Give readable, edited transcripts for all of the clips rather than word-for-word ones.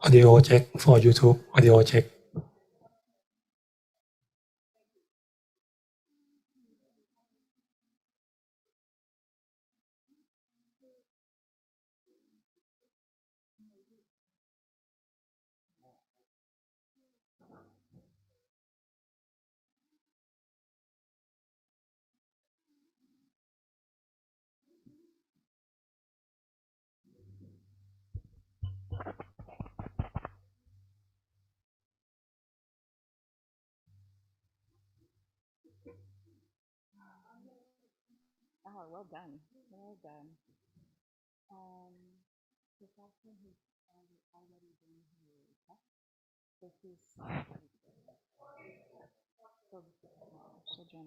Audio check for YouTube. Audio check. Oh, well done. Well done. The person who's already been here, this is children.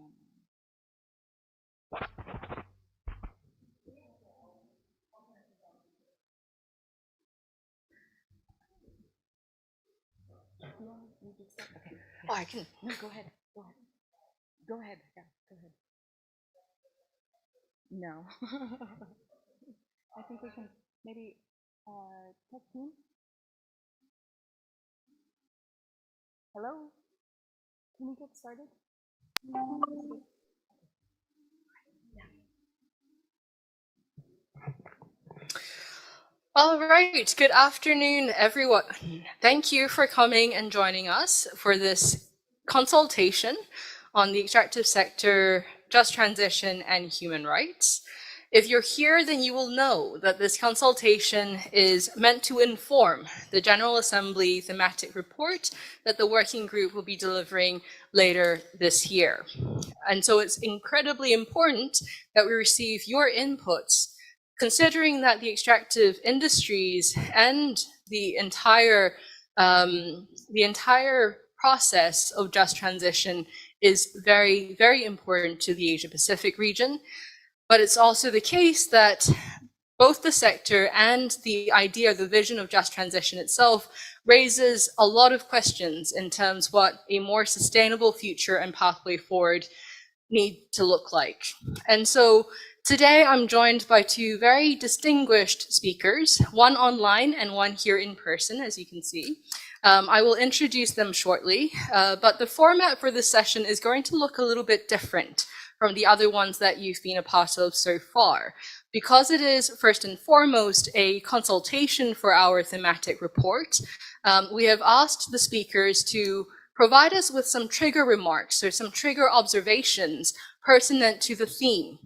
Okay. Oh, I can. No, go ahead. Go ahead. Go ahead. Yeah, go ahead. No. I think we can maybe tech team. Hello? Can we get started? All right, good afternoon, everyone. Thank you for coming and joining us for this consultation on the extractive sector, just transition, and human rights. If you're here, then you will know that this consultation is meant to inform the General Assembly thematic report that the working group will be delivering later this year. And so it's incredibly important that we receive your inputs, considering that the extractive industries and the entire process of just transition is very, very important to the Asia Pacific region. But it's also the case that both the sector and the idea, the vision of just transition itself raises a lot of questions in terms of what a more sustainable future and pathway forward need to look like. And so today I'm joined by two very distinguished speakers, one online and one here in person, as you can see. I will introduce them shortly, but the format for this session is going to look a little bit different from the other ones that you've been a part of so far. Because it is first and foremost a consultation for our thematic report, we have asked the speakers to provide us with some trigger remarks or some trigger observations pertinent to the theme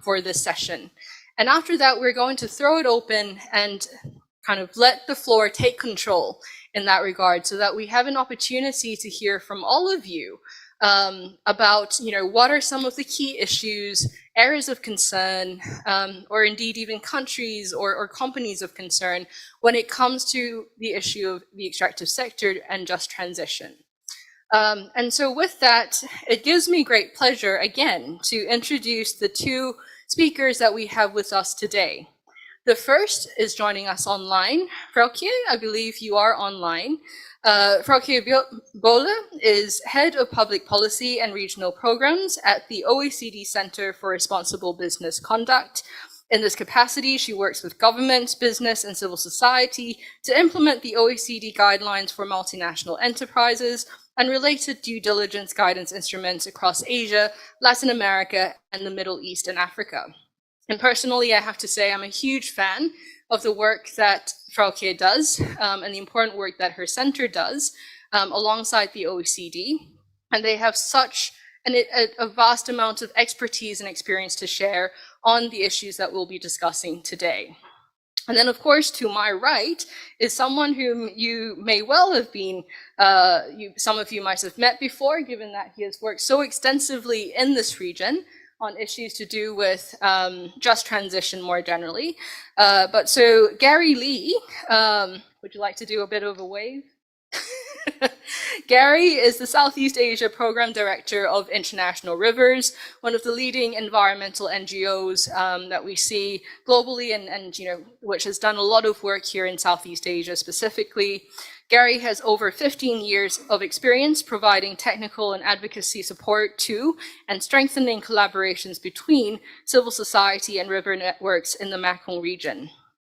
for this session. And after that, we're going to throw it open and kind of let the floor take control in that regard so that we have an opportunity to hear from all of you about, what are some of the key issues, areas of concern, or indeed even countries or companies of concern when it comes to the issue of the extractive sector and just transition. And so with that, it gives me great pleasure again to introduce the two speakers that we have with us today. The first is joining us online. Frauke, I believe you are online. Frauke Bohle is Head of Public Policy and Regional Programs at the OECD Center for Responsible Business Conduct. In this capacity, she works with government, business, and civil society to implement the OECD guidelines for multinational enterprises and related due diligence guidance instruments across Asia, Latin America, and the Middle East and Africa. And personally, I have to say I'm a huge fan of the work that Frauke does and the important work that her center does alongside the OECD. And they have such a vast amount of expertise and experience to share on the issues that we'll be discussing today. And then, of course, to my right is someone whom you may well have been, some of you might have met before, given that he has worked so extensively in this region on issues to do with just transition more generally. But so Gary Lee, would you like to do a bit of a wave? Gary is the Southeast Asia Program Director of International Rivers, one of the leading environmental NGOs that we see globally and which has done a lot of work here in Southeast Asia specifically. Gary has over 15 years of experience providing technical and advocacy support to and strengthening collaborations between civil society and river networks in the Mekong region.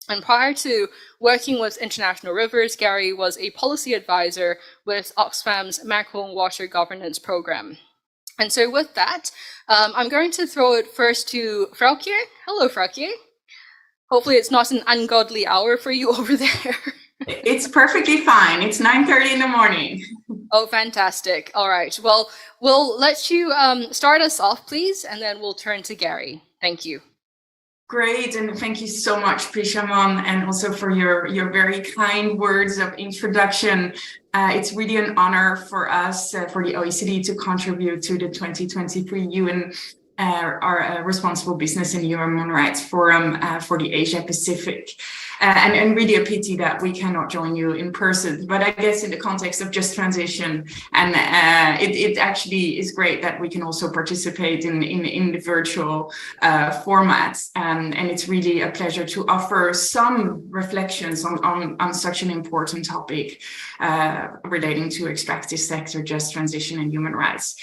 And prior to working with International Rivers, Gary was a policy advisor with Oxfam's Macro Water Governance Program. And so with that, I'm going to throw it first to Frauke. Hello, Frauke. Hopefully it's not an ungodly hour for you over there. It's perfectly fine. It's 9:30 in the morning. Oh, fantastic. All right. Well, we'll let you start us off, please, and then we'll turn to Gary. Thank you. Great, and thank you so much, Prishamon, and also for your very kind words of introduction. It's really an honor for us, for the OECD, to contribute to the 2023 UN our Responsible Business and Human Rights Forum for the Asia Pacific. And really a pity that we cannot join you in person, but I guess in the context of just transition, and it actually is great that we can also participate in the virtual formats, and it's really a pleasure to offer some reflections on such an important topic relating to extractive sector, just transition and human rights.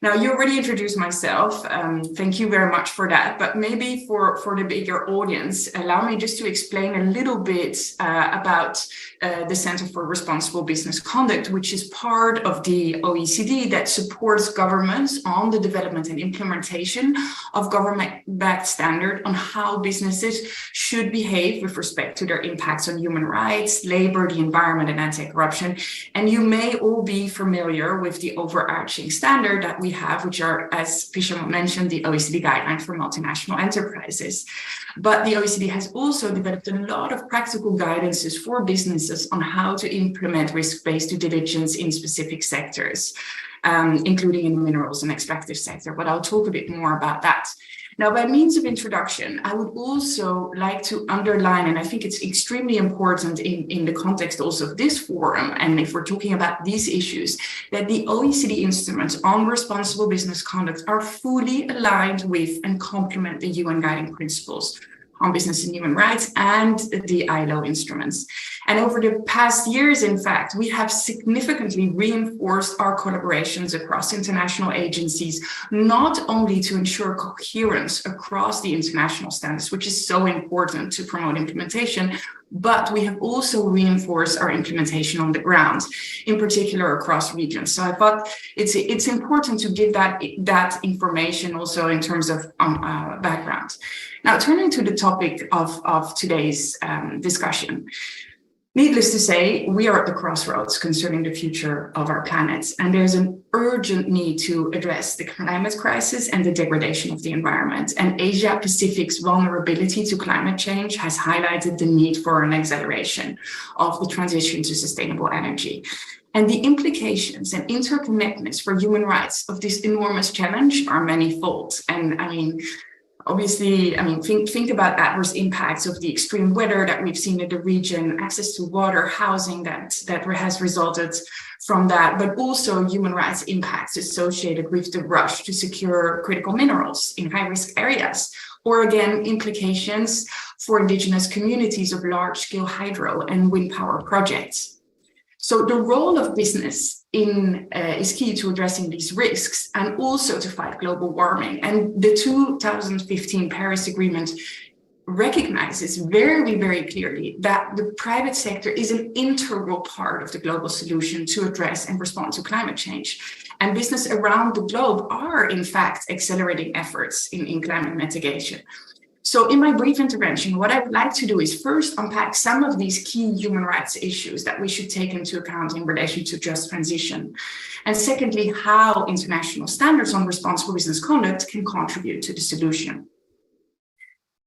Now, you already introduced myself, thank you very much for that, but maybe for the bigger audience, allow me just to explain a little bit about the Center for Responsible Business Conduct, which is part of the OECD that supports governments on the development and implementation of government-backed standards on how businesses should behave with respect to their impacts on human rights, labor, the environment, and anti-corruption. And you may all be familiar with the overarching standard that we have, which are, as Fisherman mentioned, the OECD guidelines for multinational enterprises. But the OECD has also developed a lot of practical guidances for businesses on how to implement risk-based due diligence in specific sectors, including in the minerals and extractive sector. But I'll talk a bit more about that. Now, by means of introduction, I would also like to underline, and I think it's extremely important in the context also of this forum, and if we're talking about these issues, that the OECD instruments on responsible business conduct are fully aligned with and complement the UN guiding principles on business and human rights and the ILO instruments. And over the past years, in fact, we have significantly reinforced our collaborations across international agencies, not only to ensure coherence across the international standards, which is so important to promote implementation, but we have also reinforced our implementation on the ground, in particular across regions. So I thought it's important to give that information also in terms of background. Now, turning to the topic of today's discussion. Needless to say, we are at the crossroads concerning the future of our planet, and there's an urgent need to address the climate crisis and the degradation of the environment. And Asia Pacific's vulnerability to climate change has highlighted the need for an acceleration of the transition to sustainable energy. And the implications and interconnectedness for human rights of this enormous challenge are manifold. And obviously, think about adverse impacts of the extreme weather that we've seen in the region, access to water, housing that has resulted from that, but also human rights impacts associated with the rush to secure critical minerals in high-risk areas, or again, implications for indigenous communities of large-scale hydro and wind power projects. So the role of business is key to addressing these risks and also to fight global warming. And the 2015 Paris Agreement recognizes very, very clearly that the private sector is an integral part of the global solution to address and respond to climate change. And business around the globe are, in fact, accelerating efforts in climate mitigation. So in my brief intervention, what I would like to do is first unpack some of these key human rights issues that we should take into account in relation to just transition. And secondly, how international standards on responsible business conduct can contribute to the solution.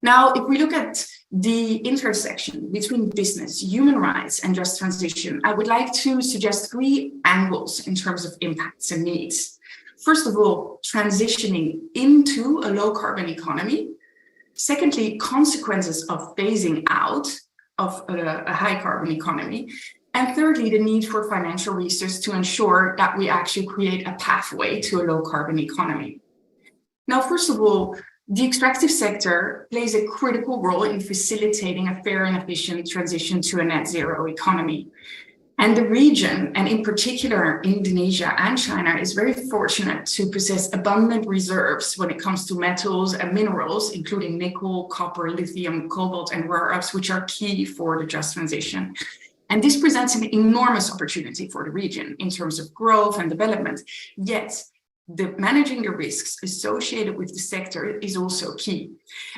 Now, if we look at the intersection between business, human rights, and just transition, I would like to suggest three angles in terms of impacts and needs. First of all, transitioning into a low-carbon economy. Secondly, consequences of phasing out of a high carbon economy. And thirdly, the need for financial resources to ensure that we actually create a pathway to a low carbon economy. Now, first of all, the extractive sector plays a critical role in facilitating a fair and efficient transition to a net zero economy. And the region, and in particular Indonesia and China, is very fortunate to possess abundant reserves when it comes to metals and minerals, including nickel, copper, lithium, cobalt, and rare earths, which are key for the just transition. And this presents an enormous opportunity for the region in terms of growth and development. Yet, managing the risks associated with the sector is also key,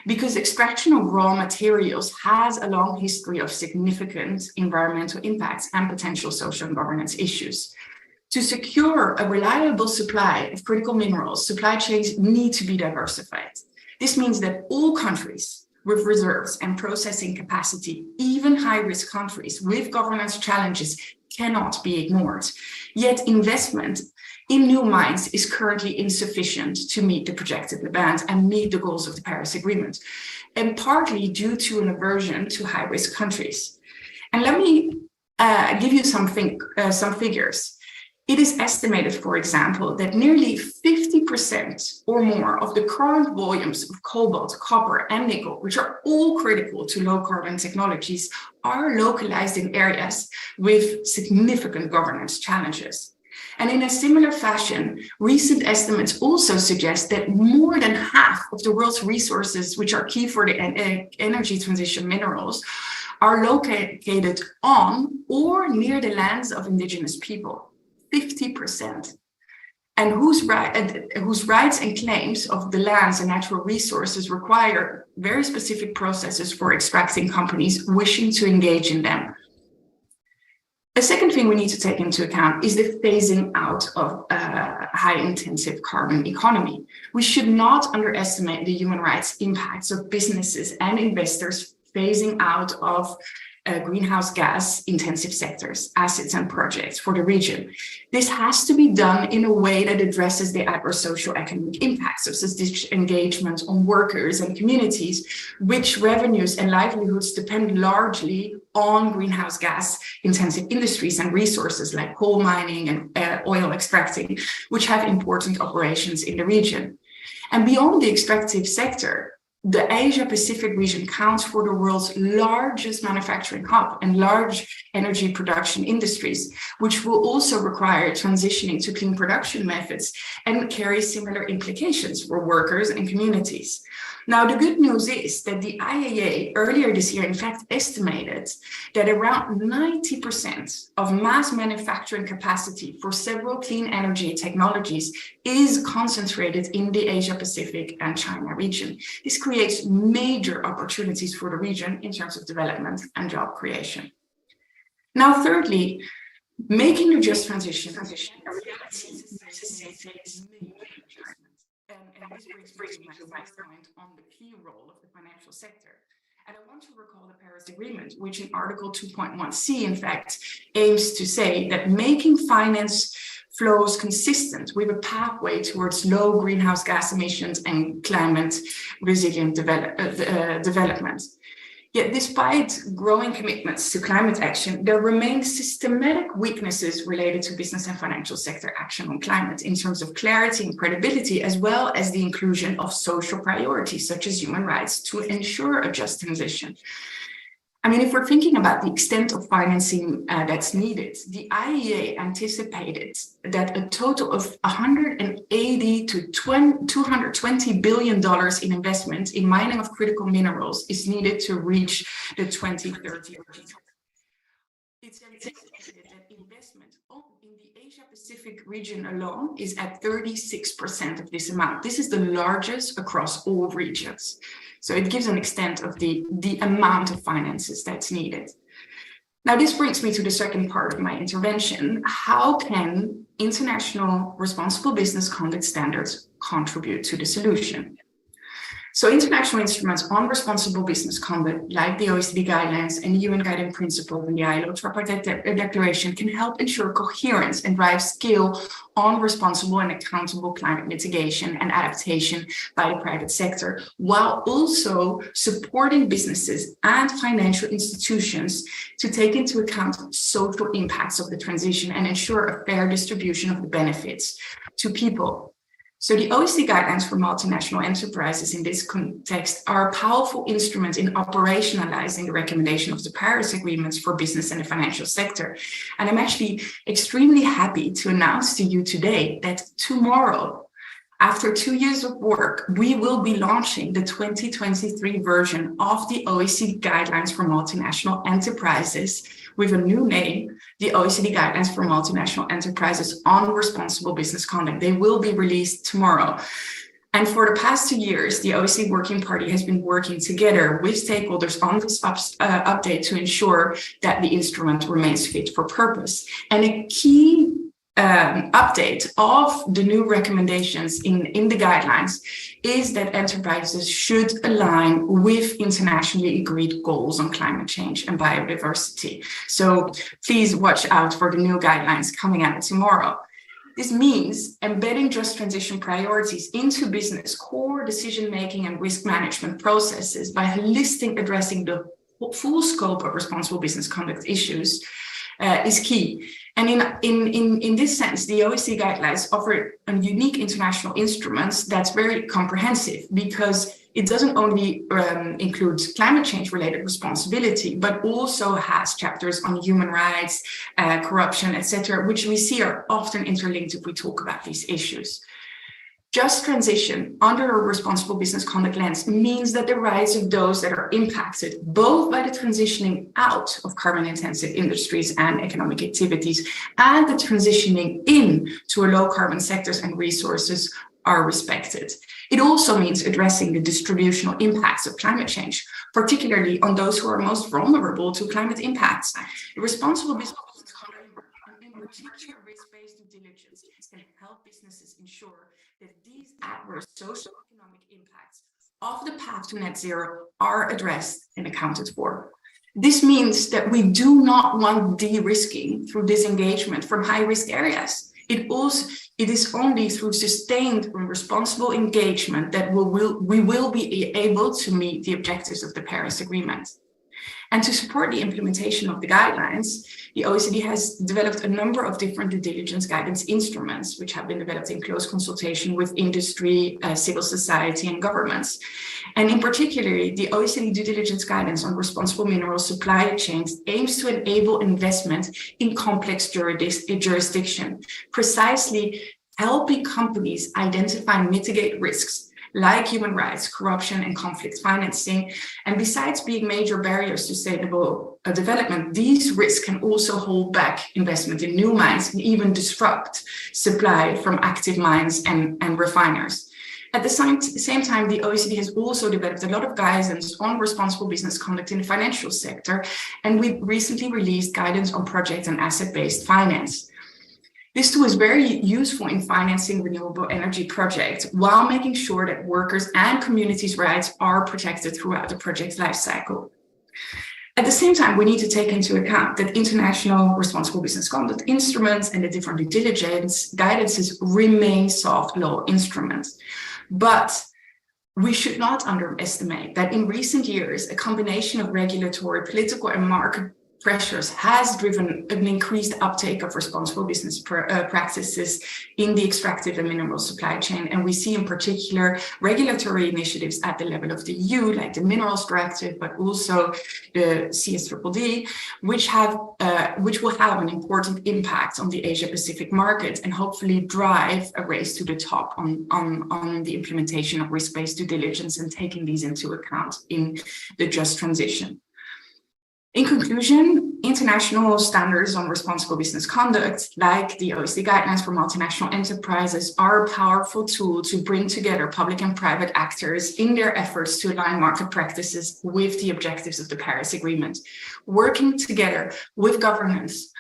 because extraction of raw materials has a long history of significant environmental impacts and potential social and governance issues. To secure a reliable supply of critical minerals, supply chains need to be diversified. This means that all countries with reserves and processing capacity, even high-risk countries with governance challenges, cannot be ignored. Yet investment in new mines is currently insufficient to meet the projected demand and meet the goals of the Paris Agreement, and partly due to an aversion to high-risk countries. And let me give you some figures. It is estimated, for example, that nearly 50% or more of the current volumes of cobalt, copper, and nickel, which are all critical to low-carbon technologies, are localized in areas with significant governance challenges. And in a similar fashion, recent estimates also suggest that more than half of the world's resources, which are key for the energy transition minerals, are located on or near the lands of indigenous people, 50%. And whose rights and claims of the lands and natural resources require very specific processes for extracting companies wishing to engage in them. The second thing we need to take into account is the phasing out of high-intensive carbon economy. We should not underestimate the human rights impacts of businesses and investors phasing out of greenhouse gas intensive sectors, assets and projects for the region. This has to be done in a way that addresses the adverse socio-economic impacts of such disengagement on workers and communities, which revenues and livelihoods depend largely on greenhouse gas intensive industries and resources like coal mining and oil extracting, which have important operations in the region. And beyond the extractive sector, the Asia-Pacific region counts for the world's largest manufacturing hub and large energy production industries, which will also require transitioning to clean production methods and carry similar implications for workers and communities. Now, the good news is that the IEA earlier this year, in fact, estimated that around 90% of mass manufacturing capacity for several clean energy technologies is concentrated in the Asia-Pacific and China region. This creates major opportunities for the region in terms of development and job creation. Now, thirdly, making the just transition a reality necessitates and this brings me to my point on the key role of the financial sector. And I want to recall the Paris Agreement, which in Article 2.1c, in fact, aims to say that making finance flows consistent with a pathway towards low greenhouse gas emissions and climate resilient development. Yet, despite growing commitments to climate action, there remain systematic weaknesses related to business and financial sector action on climate in terms of clarity and credibility, as well as the inclusion of social priorities such as human rights to ensure a just transition. I mean, if we're thinking about the extent of financing that's needed, the IEA anticipated that a total of $180 to $220 billion in investment in mining of critical minerals is needed to reach the 2030 target. It's anticipated that investment in the Asia-Pacific region alone is at 36% of this amount. This is the largest across all regions. So it gives an extent of the amount of finances that's needed. Now, this brings me to the second part of my intervention. How can international responsible business conduct standards contribute to the solution? So international instruments on responsible business conduct, like the OECD guidelines and the UN Guiding Principles and the ILO Tripartite Declaration, can help ensure coherence and drive scale on responsible and accountable climate mitigation and adaptation by the private sector, while also supporting businesses and financial institutions to take into account social impacts of the transition and ensure a fair distribution of the benefits to people. So the OECD guidelines for multinational enterprises in this context are a powerful instrument in operationalizing the recommendation of the Paris agreements for business and the financial sector. And I'm actually extremely happy to announce to you today that tomorrow, after 2 years of work, we will be launching the 2023 version of the OECD Guidelines for Multinational Enterprises with a new name, the OECD Guidelines for Multinational Enterprises on Responsible Business Conduct. They will be released tomorrow. And for the past 2 years, the OECD Working Party has been working together with stakeholders on this update to ensure that the instrument remains fit for purpose. And a key update of the new recommendations in the guidelines is that enterprises should align with internationally agreed goals on climate change and biodiversity. So please watch out for the new guidelines coming out tomorrow. This means embedding just transition priorities into business core decision-making and risk management processes by holistically addressing the full scope of responsible business conduct issues is key. And in this sense, the OECD guidelines offer a unique international instruments that's very comprehensive because it doesn't only include climate change related responsibility, but also has chapters on human rights, corruption, etc., which we see are often interlinked if we talk about these issues. Just transition under a responsible business conduct lens means that the rights of those that are impacted both by the transitioning out of carbon intensive industries and economic activities and the transitioning in to a low carbon sectors and resources are respected. It also means addressing the distributional impacts of climate change, particularly on those who are most vulnerable to climate impacts. The responsible business conduct, in particular risk-based due diligence, can help businesses ensure that these adverse socioeconomic impacts of the path to net zero are addressed and accounted for. This means that we do not want de-risking through disengagement from high-risk areas. It is only through sustained and responsible engagement that we will be able to meet the objectives of the Paris Agreement. And to support the implementation of the guidelines, the OECD has developed a number of different due diligence guidance instruments, which have been developed in close consultation with industry, civil society, and governments. And in particular, the OECD due diligence guidance on responsible mineral supply chains aims to enable investment in complex jurisdiction, precisely helping companies identify and mitigate risks like human rights, corruption, and conflict financing. And besides being major barriers to sustainable development, these risks can also hold back investment in new mines and even disrupt supply from active mines and refiners. At the same time, the OECD has also developed a lot of guidance on responsible business conduct in the financial sector, and we recently released guidance on project and asset-based finance. This tool is very useful in financing renewable energy projects while making sure that workers' and communities' rights are protected throughout the project's lifecycle. At the same time, we need to take into account that international responsible business conduct instruments and the different due diligence guidances remain soft law instruments. But we should not underestimate that in recent years, a combination of regulatory, political, and market pressures has driven an increased uptake of responsible business practices in the extractive and mineral supply chain. And we see in particular regulatory initiatives at the level of the EU, like the Minerals Directive, but also the CSDDD, which will have an important impact on the Asia-Pacific market and hopefully drive a race to the top on the implementation of risk-based due diligence and taking these into account in the just transition. In conclusion, international standards on responsible business conduct, like the OECD guidelines for multinational enterprises, are a powerful tool to bring together public and private actors in their efforts to align market practices with the objectives of the Paris Agreement. Working together with governments,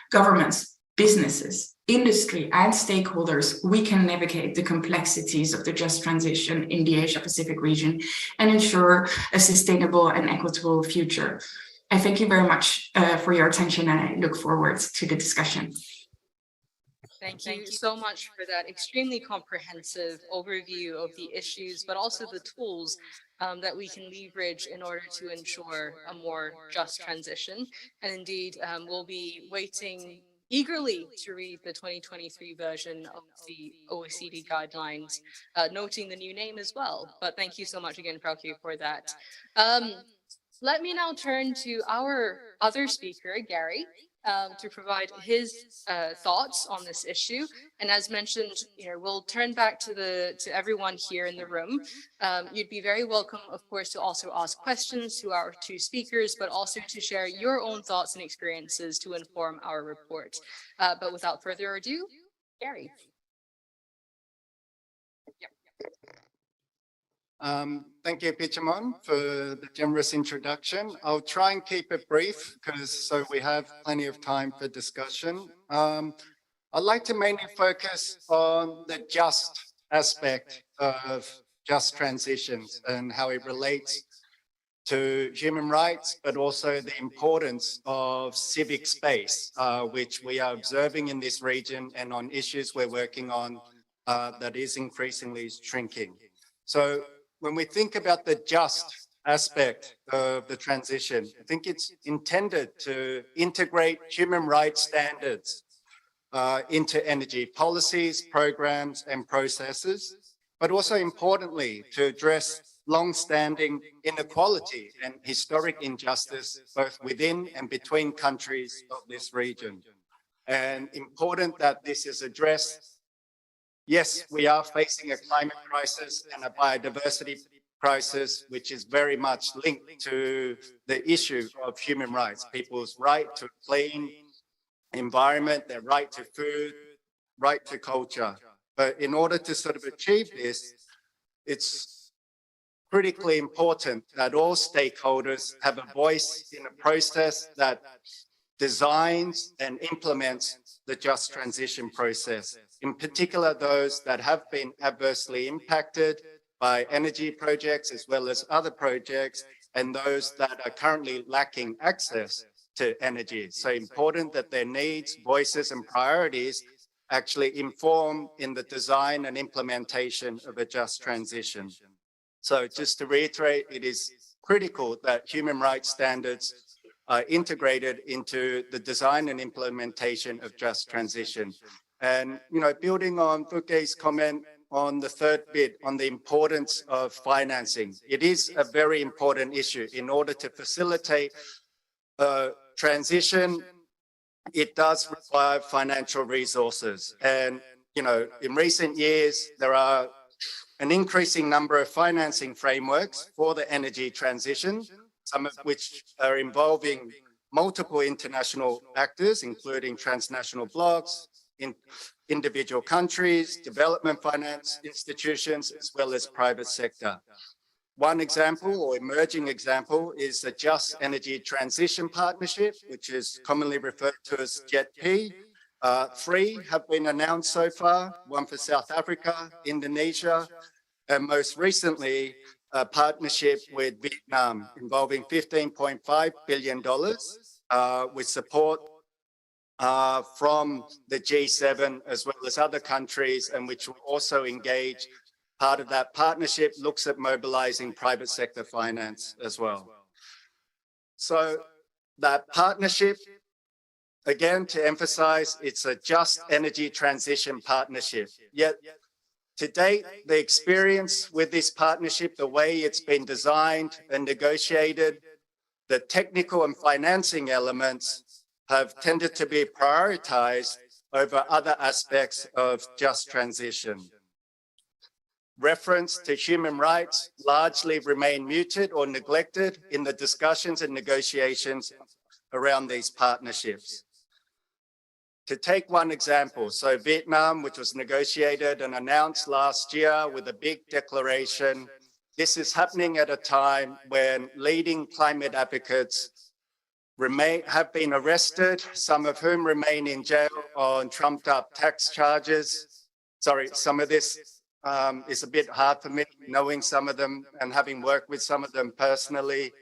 businesses, industry, and stakeholders, we can navigate the complexities of the just transition in the Asia-Pacific region and ensure a sustainable and equitable future. I thank you very much for your attention, and I look forward to the discussion. Thank you so much for that extremely comprehensive overview of the issues, but also the tools that we can leverage in order to ensure a more just transition. And indeed, we'll be waiting eagerly to read the 2023 version of the OECD guidelines, noting the new name as well. But thank you so much again, Frauke, for that. Let me now turn to our other speaker, Gary, to provide his thoughts on this issue. And as mentioned, we'll turn back to everyone here in the room. You'd be very welcome, of course, to also ask questions to our two speakers, but also to share your own thoughts and experiences to inform our report. But without further ado, Gary. Thank you, Pichamon, for the generous introduction. I'll try and keep it brief so we have plenty of time for discussion. I'd like to mainly focus on the just aspect of just transitions and how it relates to human rights, but also the importance of civic space, which we are observing in this region and on issues we're working on that is increasingly shrinking. So when we think about the just aspect of the transition, I think it's intended to integrate human rights standards into energy policies, programs, and processes, but also importantly, to address long-standing inequality and historic injustice, both within and between countries of this region. And important that this is addressed. Yes, we are facing a climate crisis and a biodiversity crisis, which is very much linked to the issue of human rights, people's right to clean environment, their right to food, right to culture. But in order to sort of achieve this, it's critically important that all stakeholders have a voice in a process that designs and implements the just transition process, in particular those that have been adversely impacted by energy projects as well as other projects, and those that are currently lacking access to energy. So important that their needs, voices, and priorities actually inform in the design and implementation of a just transition. So just to reiterate, it is critical that human rights standards are integrated into the design and implementation of just transition. And, building on Fuke's comment on the third bit on the importance of financing, it is a very important issue. In order to facilitate transition, it does require financial resources. And, in recent years, there are an increasing number of financing frameworks for the energy transition, some of which are involving multiple international actors, including transnational blocs, individual countries, development finance institutions, as well as private sector. One example or emerging example is the Just Energy Transition Partnership, which is commonly referred to as JETP. 3 have been announced so far, one for South Africa, Indonesia, and most recently, a partnership with Vietnam involving $15.5 billion with support from the G7 as well as other countries, and which will also engage. Part of that partnership looks at mobilizing private sector finance as well. So that partnership, again, to emphasize, it's a just energy transition partnership. Yet to date, the experience with this partnership, the way it's been designed and negotiated, the technical and financing elements have tended to be prioritized over other aspects of just transition. Reference to human rights largely remain muted or neglected in the discussions and negotiations around these partnerships. To take one example, so Vietnam, which was negotiated and announced last year with a big declaration, this is happening at a time when leading climate advocates have been arrested, some of whom remain in jail on trumped up tax charges. Sorry, some of this is a bit hard for me, knowing some of them and having worked with some of them personally.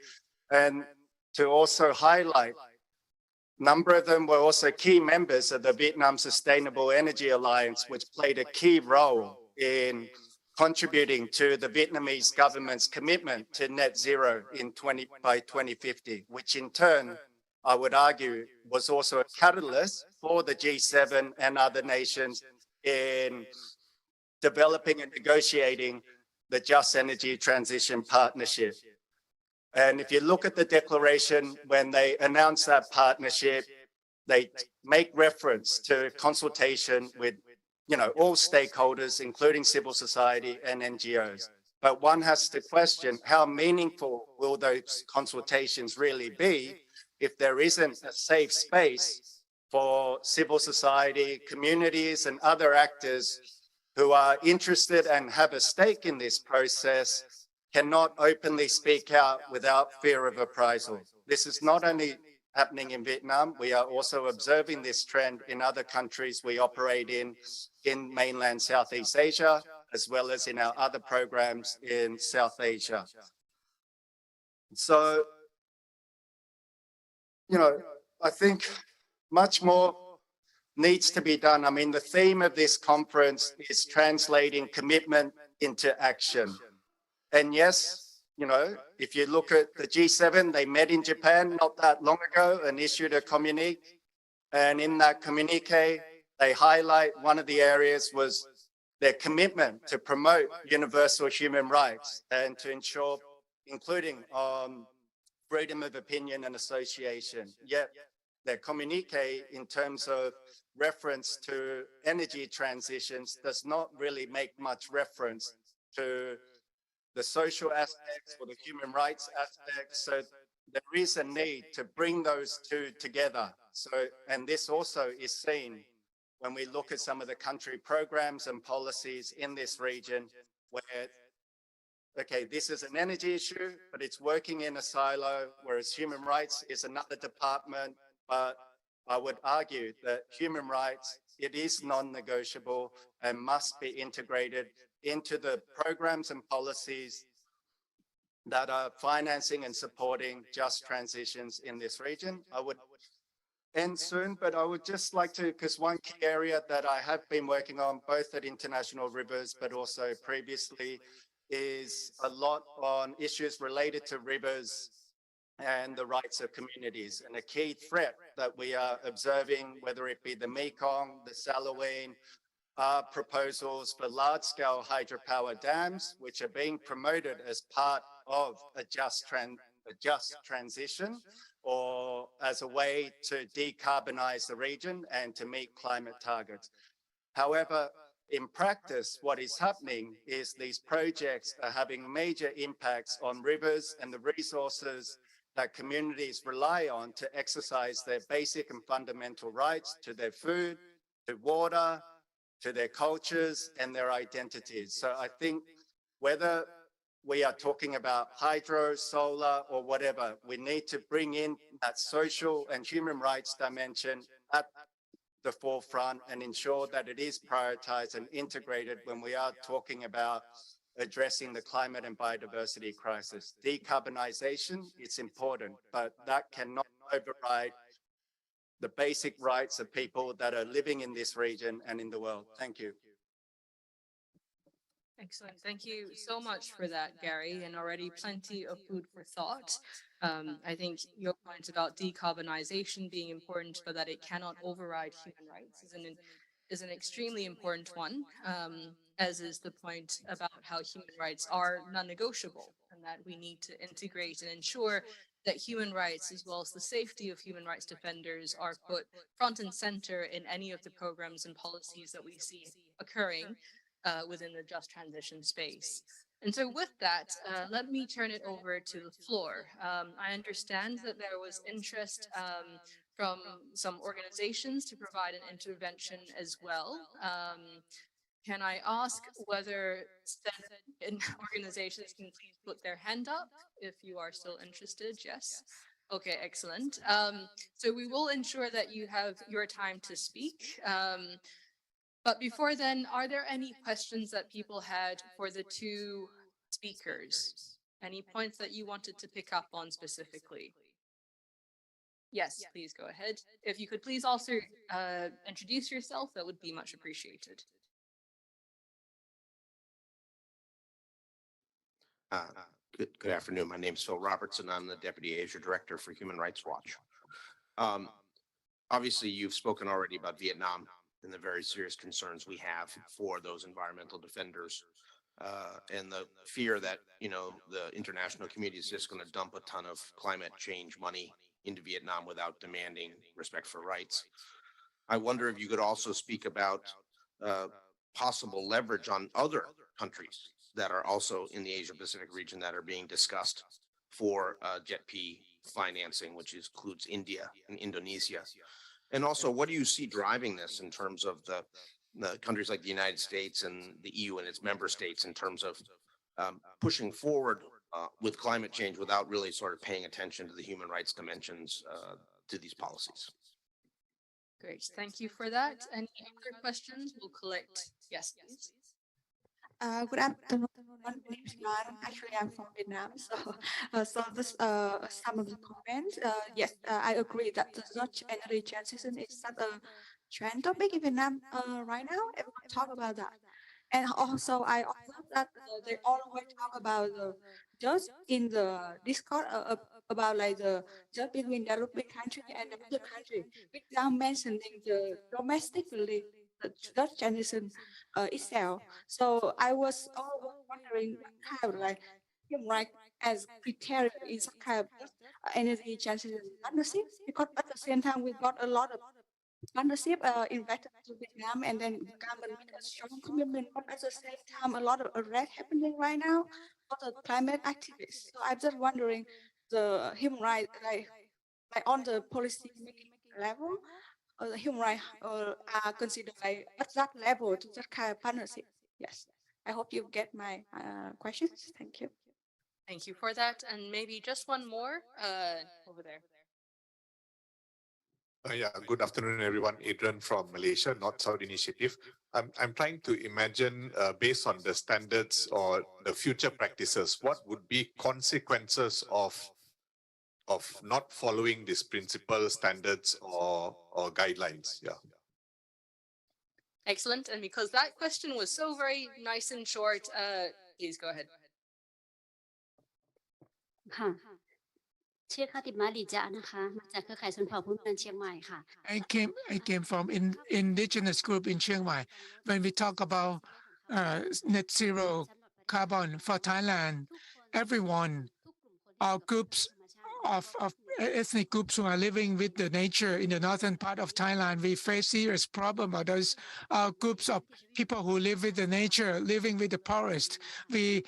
And to also highlight, a number of them were also key members of the Vietnam Sustainable Energy Alliance, which played a key role in contributing to the Vietnamese government's commitment to net zero by 2050, which in turn I would argue, was also a catalyst for the G7 and other nations in developing and negotiating the Just Energy Transition Partnership. And if you look at the declaration, when they announced that partnership, they make reference to consultation with, all stakeholders, including civil society and NGOs. But one has to question how meaningful will those consultations really be if there isn't a safe space for civil society, communities, and other actors who are interested and have a stake in this process cannot openly speak out without fear of reprisal. This is not only happening in Vietnam, we are also observing this trend in other countries we operate in mainland Southeast Asia, as well as in our other programs in South Asia. So, I think much more needs to be done. I mean, the theme of this conference is translating commitment into action. And yes, if you look at the G7, they met in Japan not that long ago and issued a communique. And in that communique, they highlight one of the areas was their commitment to promote universal human rights and to ensure, including freedom of opinion and association. Yet their communique in terms of reference to energy transitions does not really make much reference to the social aspects or the human rights aspects. So there is a need to bring those two together. So, and this also is seen when we look at some of the country programs and policies in this region where, okay, this is an energy issue, but it's working in a silo, whereas human rights is another department. But I would argue that human rights, it is non-negotiable and must be integrated into the programs and policies that are financing and supporting just transitions in this region. I would end soon, but I would just like to, because one key area that I have been working on, both at International Rivers, but also previously, is a lot on issues related to rivers and the rights of communities. And a key threat that we are observing, whether it be the Mekong, the Salaween, are proposals for large-scale hydropower dams, which are being promoted as part of a just transition, or as a way to decarbonize the region and to meet climate targets. However, in practice, what is happening is these projects are having major impacts on rivers and the resources that communities rely on to exercise their basic and fundamental rights to their food, to water, to their cultures and their identities. So I think whether we are talking about hydro, solar, or whatever, we need to bring in that social and human rights dimension at the forefront and ensure that it is prioritized and integrated when we are talking about addressing the climate and biodiversity crisis. Decarbonization is important, but that cannot override the basic rights of people that are living in this region and in the world. Thank you. Excellent. Thank you so much for that, Gary, and already plenty of food for thought. I think your point about decarbonization being important, but that it cannot override human rights is an extremely important one, as is the point about how human rights are non-negotiable and that we need to integrate and ensure that human rights, as well as the safety of human rights defenders, are put front and center in any of the programs and policies that we see occurring within the just transition space. And so with that, let me turn it over to the floor. I understand that there was interest from some organizations to provide an intervention as well. Can I ask whether said organizations can please put their hand up if you are still interested? Yes. Okay, excellent. So we will ensure that you have your time to speak. But before then, are there any questions that people had for the two speakers? Any points that you wanted to pick up on specifically? Yes, please go ahead. If you could please also introduce yourself, that would be much appreciated. Good afternoon. My name is Phil Robertson. I'm the Deputy Asia Director for Human Rights Watch. Obviously, you've spoken already about Vietnam and the very serious concerns we have for those environmental defenders. And the fear that, the international community is just going to dump a ton of climate change money into Vietnam without demanding respect for rights. I wonder if you could also speak about possible leverage on other countries that are also in the Asia Pacific region that are being discussed for JETP financing, which includes India and Indonesia. And also, what do you see driving this in terms of the countries like the United States and the EU and its member states in terms of pushing forward with climate change without really sort of paying attention to the human rights dimensions to these policies? Great, thank you for that. Any other questions? We'll collect. Yes, please. Good afternoon. My name is Lan. Actually, I'm from Vietnam. So this some of the comments. Yes, I agree that the such energy transition is such a trend topic in Vietnam right now. Everyone talk about that. And also, I observe that they always talk about the just in the Discord about like the just between developing country and the other country, without mentioning the domestically the just transition itself. So I was always wondering what kind of like human right as criteria in some kind of energy transition partnership, because at the same time we got a lot of partnership invested to Vietnam, and then the government make a strong commitment, but at the same time a lot of arrest happening right now for the climate activists. So I'm just wondering the human rights like on the policy making level, the human rights are considered like at that level to that kind of partnership. Yes, I hope you get my questions. Thank you. Thank you for that. And maybe just one more over there. Yeah, good afternoon, everyone. Adrian from Malaysia, North-South Initiative. I'm trying to imagine, based on the standards or the future practices, what would be consequences of not following these principles, standards, or guidelines? Yeah. Excellent. And because that question was so very nice and short, please go ahead. ค่ะชื่อคติมาลีจะนะคะมาจากเครือข่ายชนเผ่าพื้นเมืองเชียงใหม่ค่ะ I came from indigenous group in Chiang Mai. When we talk about net zero carbon for Thailand, everyone, our groups of ethnic groups who are living with the nature in the northern part of Thailand, we face serious problem. Those groups of people who live with the nature, living with the forest, we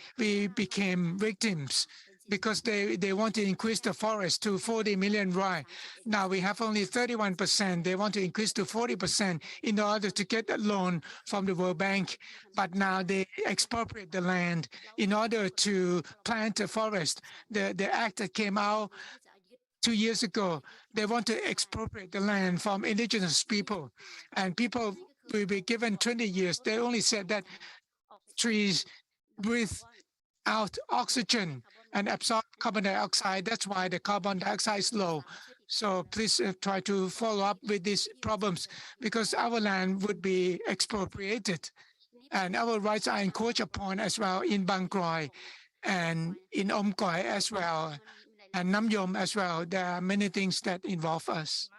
became victims because they want to increase the forest to 40 million rai. Now we have only 31%. They want to increase to 40% in order to get a loan from the World Bank. But now they expropriate the land in order to plant a forest. The act that came out 2 years ago, they want to expropriate the land from indigenous people. And people will be given 20 years. They only said that trees breathe out oxygen and absorb carbon dioxide. That's why the carbon dioxide is low. So please try to follow up with these problems, because our land would be expropriated and our rights are encroached upon as well in Bang Kroi and in Om Koi as well, and Nam Yom as well. There are many things that involve us.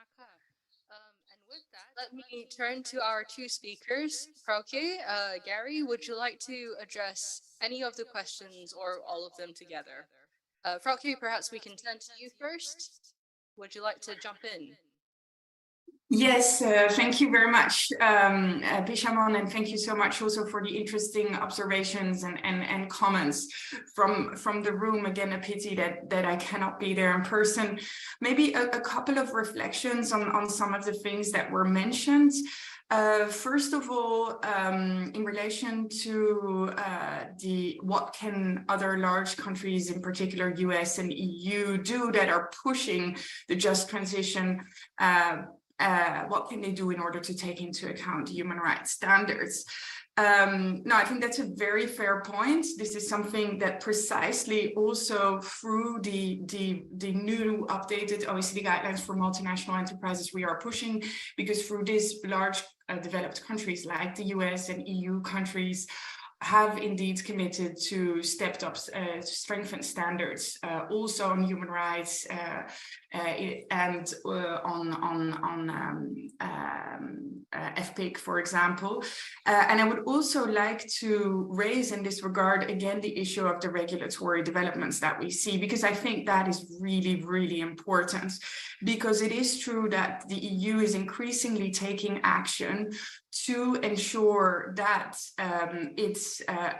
And with that, let me turn to our two speakers. Frauke, Gary, would you like to address any of the questions or all of them together? Frauke, perhaps we can turn to you first. Would you like to jump in? Yes, thank you very much, Pishamon, and thank you so much also for the interesting observations and comments from the room. Again, a pity that I cannot be there in person. Maybe a couple of reflections on some of the things that were mentioned. First of all, in relation to what can other large countries, in particular US and EU, do that are pushing the just transition, what can they do in order to take into account human rights standards? No, I think that's a very fair point. This is something that precisely also through the new updated OECD guidelines for multinational enterprises we are pushing, because through these large developed countries like the US and EU countries have indeed committed to stepped up, strengthened standards, also on human rights and on FPIC, for example. And I would also like to raise in this regard, again, the issue of the regulatory developments that we see, because I think that is really, really important, because it is true that the EU is increasingly taking action to ensure that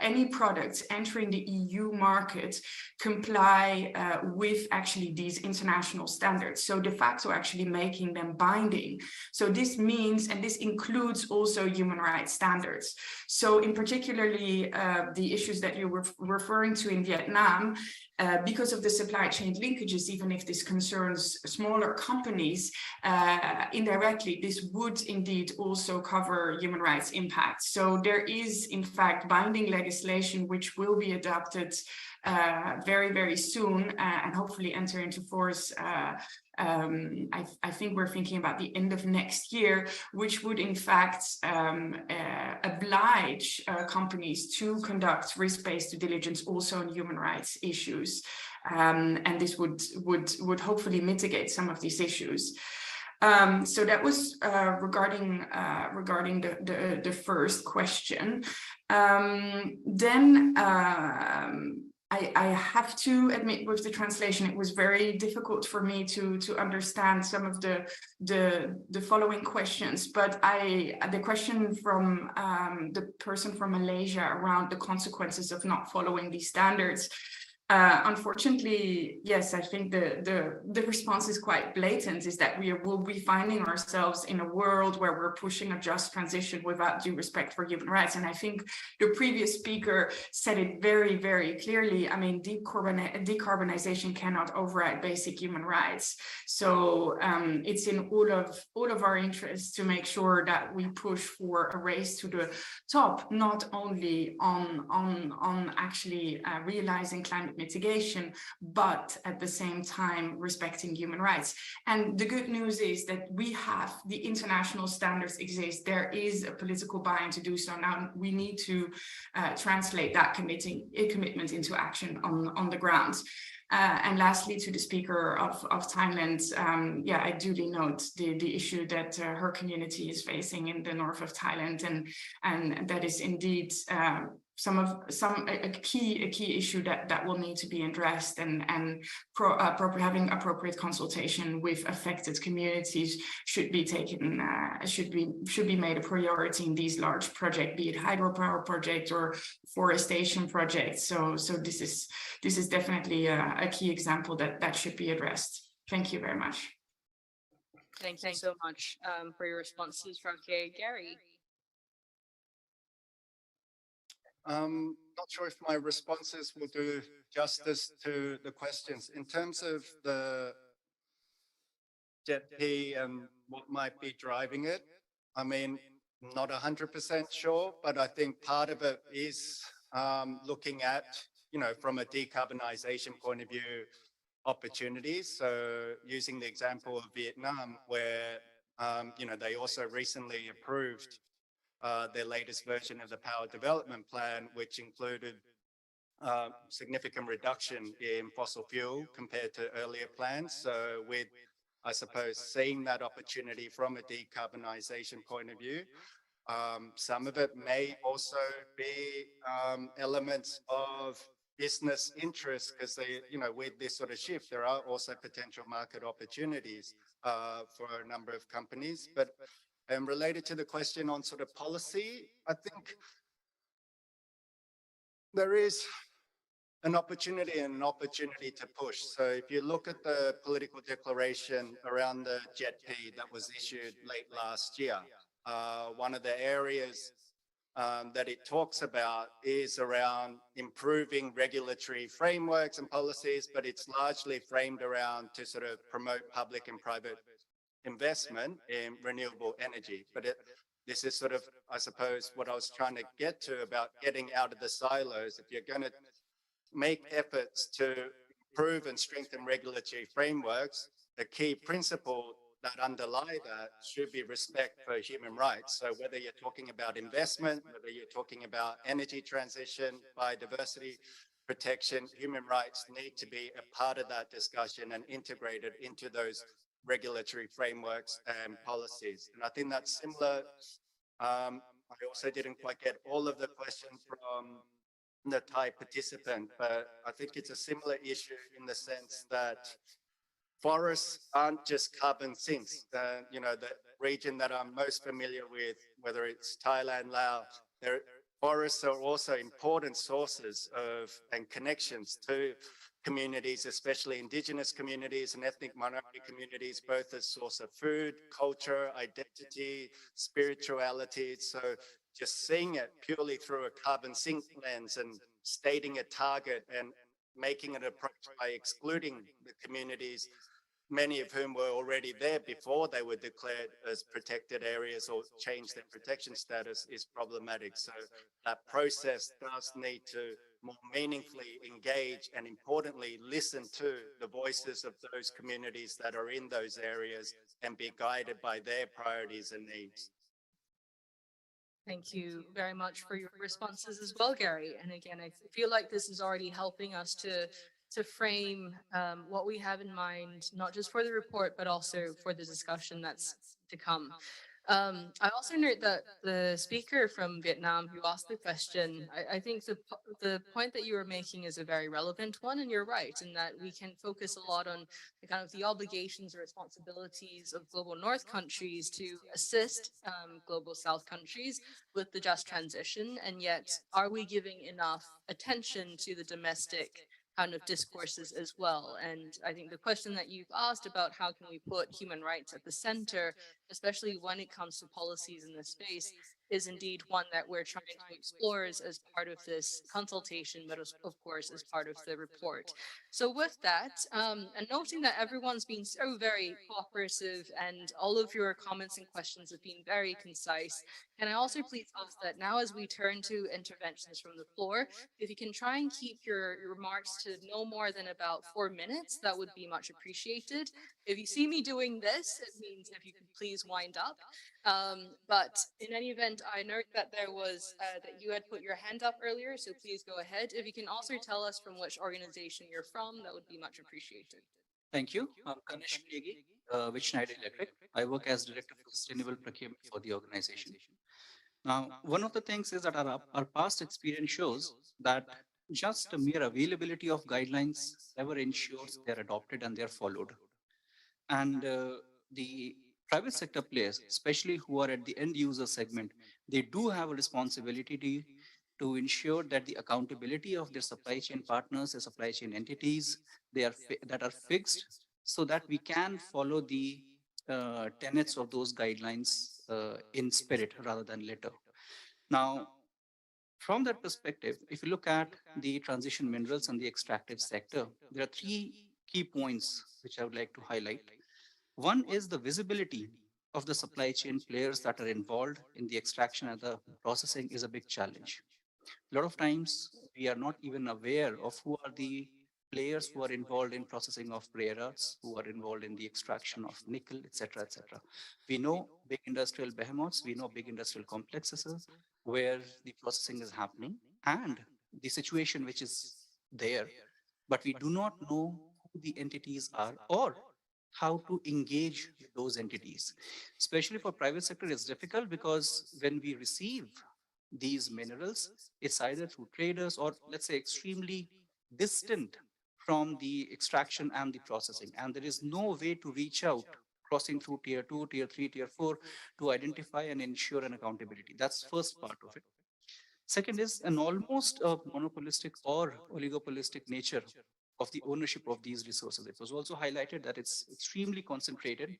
any products entering the EU market comply with actually these international standards. So de facto actually making them binding. So this means, and this includes also human rights standards. So in particularly the issues that you were referring to in Vietnam, because of the supply chain linkages, even if this concerns smaller companies, indirectly, this would indeed also cover human rights impacts. So there is, in fact, binding legislation which will be adopted very, very soon and hopefully enter into force. I think we're thinking about the end of next year, which would in fact oblige companies to conduct risk-based due diligence also on human rights issues. And this would hopefully mitigate some of these issues. So that was regarding the first question. Then I have to admit, with the translation, it was very difficult for me to understand some of the following questions. But the question from the person from Malaysia around the consequences of not following these standards. Unfortunately, yes, I think the response is quite blatant, is that we will be finding ourselves in a world where we're pushing a just transition without due respect for human rights. And I think the previous speaker said it very, very clearly. I mean, decarbonization cannot override basic human rights. So it's in all of our interests to make sure that we push for a race to the top, not only on actually realizing climate mitigation, but at the same time respecting human rights. And the good news is that we have the international standards exist. There is a political buy-in to do so. Now we need to translate that commitment into action on the ground. And lastly, to the speaker of Thailand, yeah, I duly note the issue that her community is facing in the north of Thailand, and that is indeed a key issue that will need to be addressed, and having appropriate consultation with affected communities should be taken, should be made a priority in these large projects, be it hydropower project or forestation projects. So this is definitely a key example that should be addressed. Thank you very much. Thank you so much for your responses, Frankie. Gary. Not sure if my responses will do justice to the questions. In terms of the JET-P and what might be driving it, I mean, not 100% sure, but I think part of it is looking at, from a decarbonization point of view, opportunities. So using the example of Vietnam, where, they also recently approved their latest version of the Power Development Plan, which included significant reduction in fossil fuel compared to earlier plans. So with, I suppose, seeing that opportunity from a decarbonization point of view, some of it may also be elements of business interest, because they, with this sort of shift, there are also potential market opportunities for a number of companies. But related to the question on sort of policy, I think there is an opportunity to push. So if you look at the political declaration around the JET-P that was issued late last year, one of the areas that it talks about is around improving regulatory frameworks and policies, but it's largely framed around to sort of promote public and private investment in renewable energy. But this is sort of, I suppose, what I was trying to get to about getting out of the silos. If you're going to make efforts to improve and strengthen regulatory frameworks, the key principle that underlie that should be respect for human rights. So whether you're talking about investment, whether you're talking about energy transition, biodiversity protection, human rights need to be a part of that discussion and integrated into those regulatory frameworks and policies. And I think that's similar. I also didn't quite get all of the questions from the Thai participant, but I think it's a similar issue in the sense that forests aren't just carbon sinks. The region that I'm most familiar with, whether it's Thailand, Laos, forests are also important sources of and connections to communities, especially indigenous communities and ethnic minority communities, both as source of food, culture, identity, spirituality. So just seeing it purely through a carbon sink lens and stating a target and making an approach by excluding the communities, many of whom were already there before they were declared as protected areas or changed their protection status, is problematic. So that process does need to more meaningfully engage and importantly listen to the voices of those communities that are in those areas and be guided by their priorities and needs. Thank you very much for your responses as well, Gary. And again, I feel like this is already helping us to frame what we have in mind, not just for the report, but also for the discussion that's to come. I also note that the speaker from Vietnam who asked the question, I think the point that you were making is a very relevant one, and you're right in that we can focus a lot on the kind of the obligations or responsibilities of global North countries to assist global South countries with the just transition, and yet are we giving enough attention to the domestic kind of discourses as well? And I think the question that you've asked about how can we put human rights at the center, especially when it comes to policies in this space, is indeed one that we're trying to explore as part of this consultation, but of course as part of the report. So with that, and noting that everyone's been so very cooperative and all of your comments and questions have been very concise, can I also please ask that now as we turn to interventions from the floor, if you can try and keep your remarks to no more than about 4 minutes, that would be much appreciated. If you see me doing this, it means if you could please wind up. But in any event, I note that there was, that you had put your hand up earlier, so please go ahead. If you can also tell us from which organization you're from, that would be much appreciated. Thank you. I'm Ganesh Negi with Schneider Electric. I work as Director for Sustainable Procurement for the organization. Now, one of the things is that our past experience shows that just a mere availability of guidelines never ensures they're adopted and they're followed. And the private sector players, especially who are at the end user segment, they do have a responsibility to ensure that the accountability of their supply chain partners, their supply chain entities, that are fixed so that we can follow the tenets of those guidelines in spirit rather than letter. Now, from that perspective, if you look at the transition minerals and the extractive sector, there are three key points which I would like to highlight. One is the visibility of the supply chain players that are involved in the extraction and the processing is a big challenge. A lot of times we are not even aware of who are the players who are involved in processing of rare earths, who are involved in the extraction of nickel, etc., etc. We know big industrial behemoths, we know big industrial complexes where the processing is happening and the situation which is there, but we do not know who the entities are or how to engage with those entities. Especially for private sector, it's difficult because when we receive these minerals, it's either through traders or let's say extremely distant from the extraction and the processing. And there is no way to reach out crossing through tier 2, tier 3, tier 4 to identify and ensure an accountability. That's first part of it. Second is an almost a monopolistic or oligopolistic nature of the ownership of these resources. It was also highlighted that it's extremely concentrated.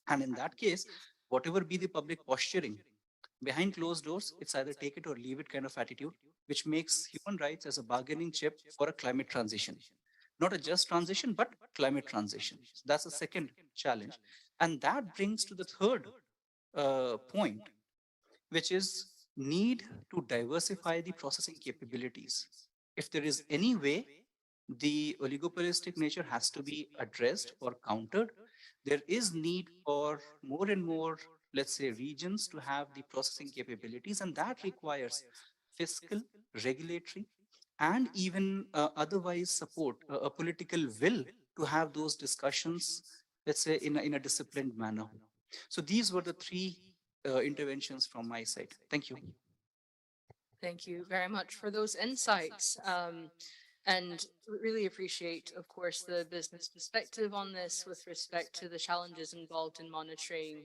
And in that case, whatever be the public posturing, behind closed doors, it's either take it or leave it kind of attitude, which makes human rights as a bargaining chip for a climate transition. Not a just transition, but climate transition. So that's the second challenge. And that brings to the third point, which is need to diversify the processing capabilities. If there is any way, the oligopolistic nature has to be addressed or countered, there is need for more and more, let's say, regions to have the processing capabilities, and that requires fiscal, regulatory, and even otherwise support, a political will to have those discussions, let's say, in a disciplined manner. So these were the three interventions from my side. Thank you. Thank you very much for those insights. And really appreciate, of course, the business perspective on this with respect to the challenges involved in monitoring,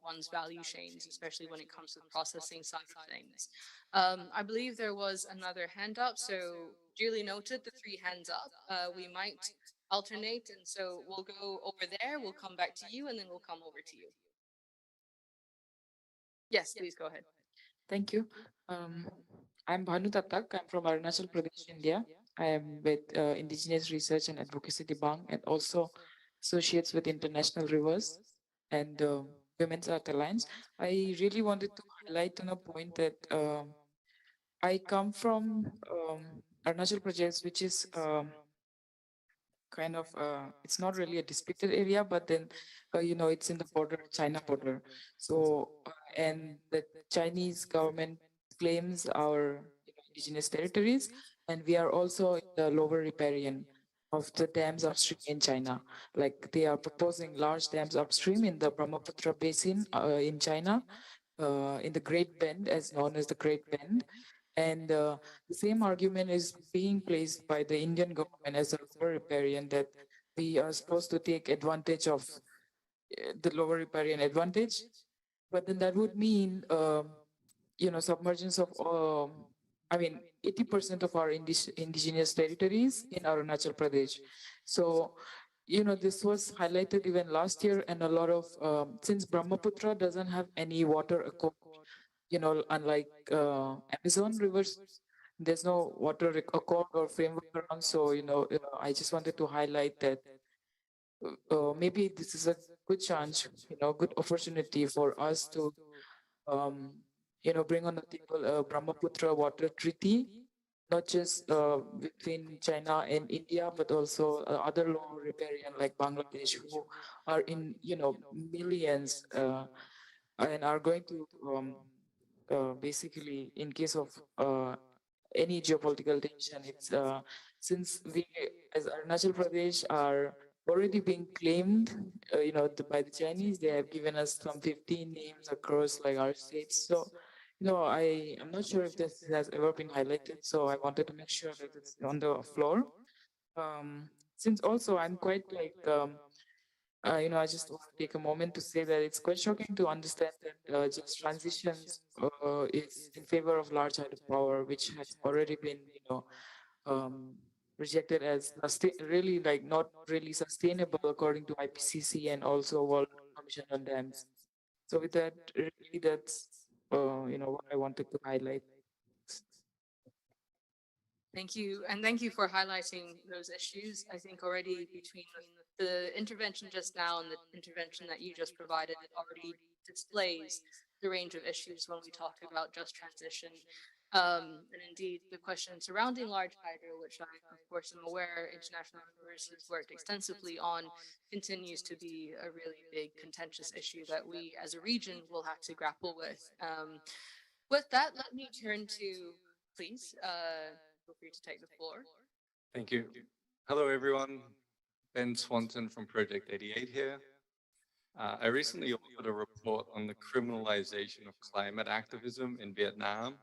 one's value chains, especially when it comes to the processing side of things. I believe there was another hand up, so duly noted, the three hands up. We might alternate, and so we'll go over there, we'll come back to you, and then we'll come over to you. Yes, please go ahead. Thank you. I'm Bhanu Tatak. I'm from Arunachal Pradesh, India. I am with Indigenous Research and Advocacy Dibang and also associates with International Rivers and Women's Earth Alliance. I really wanted to highlight on a point that I come from Arunachal Pradesh, which is kind of it's not really a disputed area, but then it's in the border, China border. So and the Chinese government claims our indigenous territories, and we are also in the lower riparian of the dams upstream in China. Like they are proposing large dams upstream in the Brahmaputra basin in China, in the Great Bend, as known as the Great Bend. And the same argument is being placed by the Indian government as a lower riparian, that we are supposed to take advantage of the lower riparian advantage. But then that would mean, submergence of, I mean, 80% of our indigenous territories in Arunachal Pradesh. So, this was highlighted even last year, and a lot of, since Brahmaputra doesn't have any water accord, unlike Amazon rivers, there's no water accord or framework around. So, I just wanted to highlight that maybe this is a good chance, good opportunity for us to, bring on the table a Brahmaputra water treaty, not just between China and India, but also other lower riparian like Bangladesh, who are in, millions and are going to basically, in case of any geopolitical tension, it's since we as Arunachal Pradesh are already being claimed, by the Chinese. They have given us some 15 names across like our states. So, I'm not sure if this has ever been highlighted. So I wanted to make sure that it's on the floor. Since also I'm quite like, I just want to take a moment to say that it's quite shocking to understand that just transitions is in favor of large hydropower, which has already been, um, rejected as really like not really sustainable according to IPCC and also World Commission on Dams. So with that, really that's what I wanted to highlight. Thank you. And thank you for highlighting those issues. I think already between the intervention just now and the intervention that you just provided, it already displays the range of issues when we talk about just transition. And indeed, the question surrounding large hydro, which I, of course, am aware International Rivers has worked extensively on, continues to be a really big contentious issue that we as a region will have to grapple with. With that, let me turn to, please, feel free to take the floor. Thank you. Hello, everyone. Ben Swanton from Project 88 here. I recently authored a report on the criminalization of climate activism in Vietnam.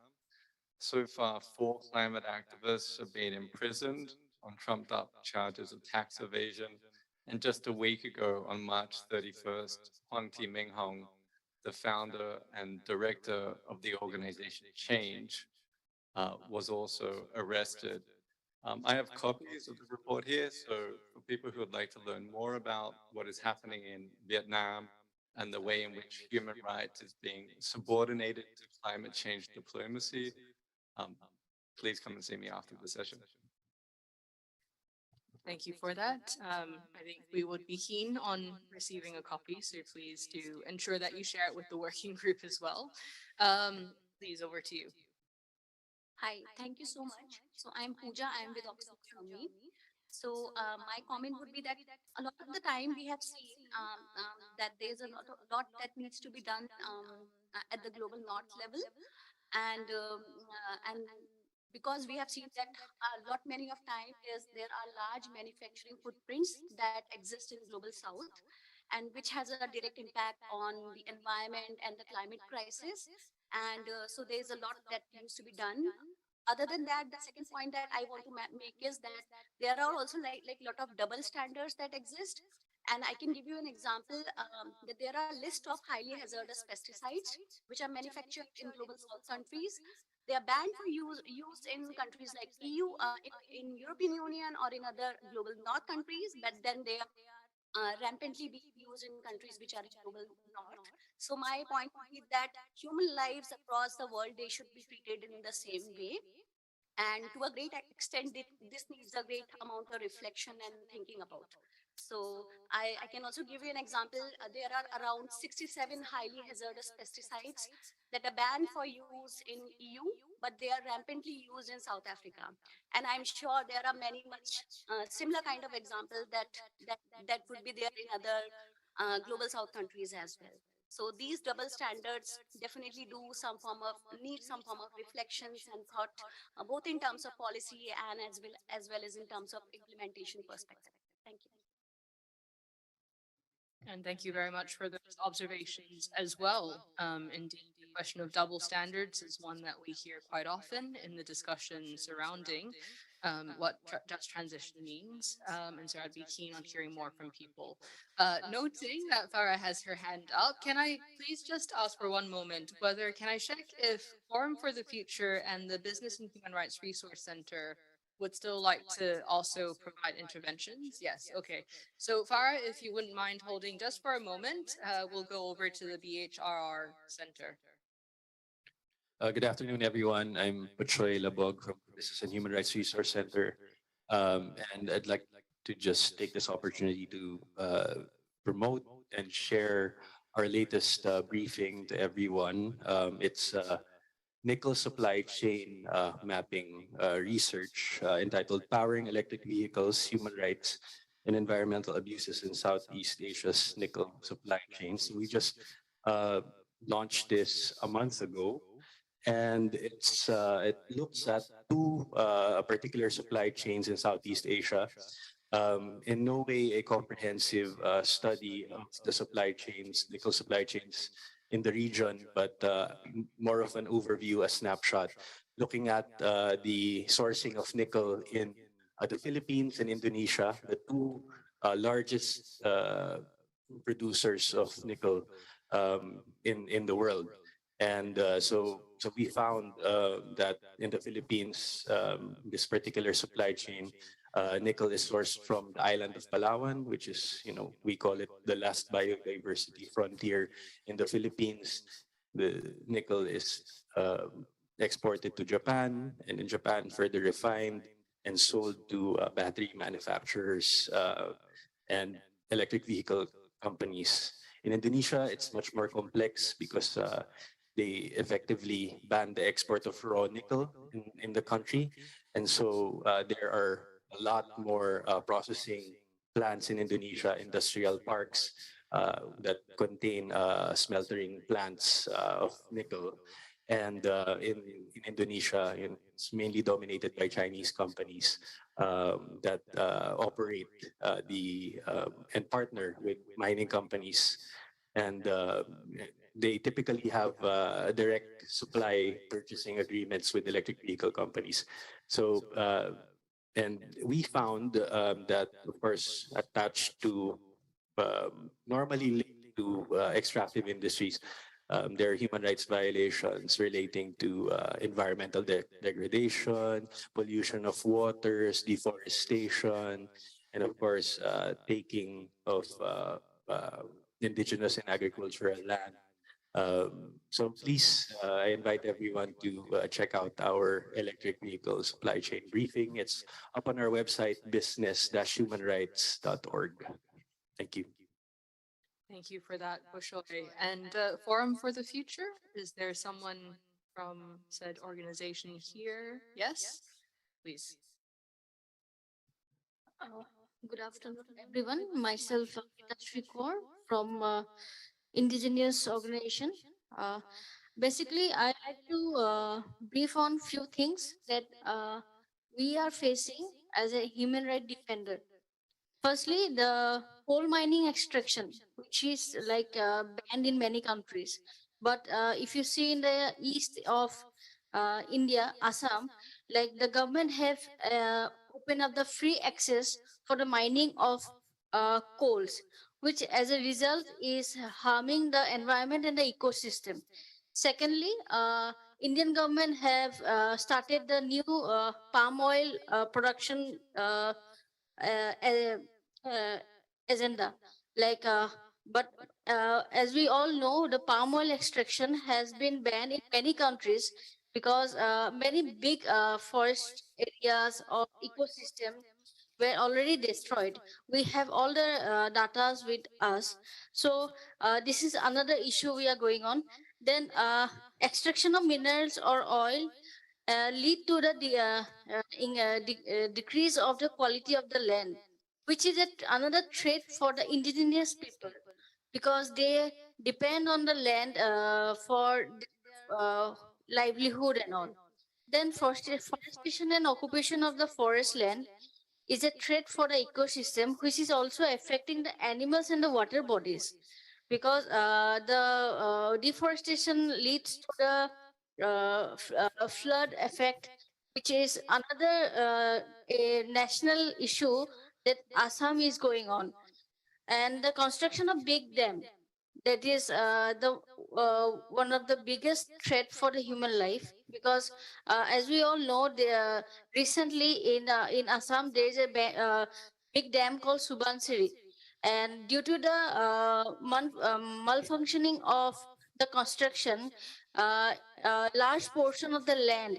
So far, 4 climate activists have been imprisoned on trumped up charges of tax evasion. And just a week ago, on March 31st, Hoang Thi Minh Hong, the founder and director of the organization Change, was also arrested. I have copies of the report here, so for people who would like to learn more about what is happening in Vietnam and the way in which human rights is being subordinated to climate change diplomacy, please come and see me after the session. Thank you for that. I think we would be keen on receiving a copy, so please do ensure that you share it with the working group as well. Please, over to you. Hi, thank you so much. So I'm Pooja. I am with Oxford Germany. So my comment would be that a lot of the time we have seen that there's a lot that needs to be done at the global north level, and because we have seen that a lot many of time is there are large manufacturing footprints that exist in global south, and which has a direct impact on the environment and the climate crisis. And so there's a lot that needs to be done. Other than that, the second point that I want to make is that there are also like lot of double standards that exist. And I can give you an example that there are a list of highly hazardous pesticides which are manufactured in global south countries. They are banned for use in countries like EU, in European Union, or in other global north countries, but then they are rampantly being used in countries which are in global north. So my point is that human lives across the world, they should be treated in the same way. And to a great extent, this needs a great amount of reflection and thinking about. So I can also give you an example. There are around 67 highly hazardous pesticides that are banned for use in EU, but they are rampantly used in South Africa. And I'm sure there are many much similar kind of examples that would be there in other global South countries as well. So these double standards definitely do some form of need some form of reflections and thought, both in terms of policy and as well as in terms of implementation perspective. Thank you. And thank you very much for those observations as well. Indeed, the question of double standards is one that we hear quite often in the discussion surrounding what just transition means. And so I'd be keen on hearing more from people. Noting that Farah has her hand up, can I please just ask for one moment whether can I check if Forum for the Future and the Business and Human Rights Resource Center would still like to also provide interventions? Yes, okay. So Farah, if you wouldn't mind holding just for a moment, we'll go over to the BHRR Center. Good afternoon, everyone. I'm Pachoy Labog from Business and Human Rights Resource Center. And I'd like to just take this opportunity to promote and share our latest briefing to everyone. It's nickel supply chain mapping research entitled Powering Electric Vehicles, Human Rights, and Environmental Abuses in Southeast Asia's Nickel Supply Chains. We just launched this a month ago, and it looks at two particular supply chains in Southeast Asia. In no way a comprehensive study of the supply chains, nickel supply chains in the region, but more of an overview, a snapshot, looking at the sourcing of nickel in the Philippines and Indonesia, the two largest producers of nickel in the world. And so we found that in the Philippines, this particular supply chain, nickel is sourced from the island of Palawan, which is, we call it the last biodiversity frontier in the Philippines. The nickel is exported to Japan, and in Japan further refined and sold to battery manufacturers and electric vehicle companies. In Indonesia, it's much more complex because they effectively banned the export of raw nickel in the country. And so there are a lot more processing plants in Indonesia, industrial parks that contain smeltering plants of nickel. And in Indonesia, it's mainly dominated by Chinese companies that operate and partner with mining companies. And they typically have direct supply purchasing agreements with electric vehicle companies. So, and we found that, of course, attached to normally linked to extractive industries, there are human rights violations relating to environmental degradation, pollution of waters, deforestation, and of course, taking of indigenous and agricultural land. So please, I invite everyone to check out our electric vehicle supply chain briefing. It's up on our website, business-humanrights.org. Thank you. Thank you for that, Bushoy. And Forum for the Future, is there someone from said organization here? Yes, please. Uh, Good afternoon, everyone. Myself, Gita Kaur from Indigenous Organization. Uh, Basically, I like to brief on few things that we are facing as a human right defender. Firstly, the coal mining extraction, which is like banned in many countries. But if you see in the east of India, Assam, like the government have opened up the free access for the mining of coals, which as a result is harming the environment and the ecosystem. Secondly, Indian government have started the new palm oil production uh, uh, uh, agenda like but as we all know, the palm oil extraction has been banned in many countries because many big forest areas or ecosystem were already destroyed. We have all the data with us. So this is another issue we are going on. Then extraction of minerals or oil lead to the decrease of the quality of the land, which is another threat for the indigenous people because they depend on the land for their livelihood and all. Then forestation and occupation of the forest land is a threat for the ecosystem, which is also affecting the animals and the water bodies because the deforestation leads to the flood effect, which is another a national issue that Assam is going on, and the construction of big dam, that is the one of the biggest threat for the human life because as we all know, recently in Assam there is a big dam called Subansiri, and due to the malfunctioning of the construction, uh, a large portion of the land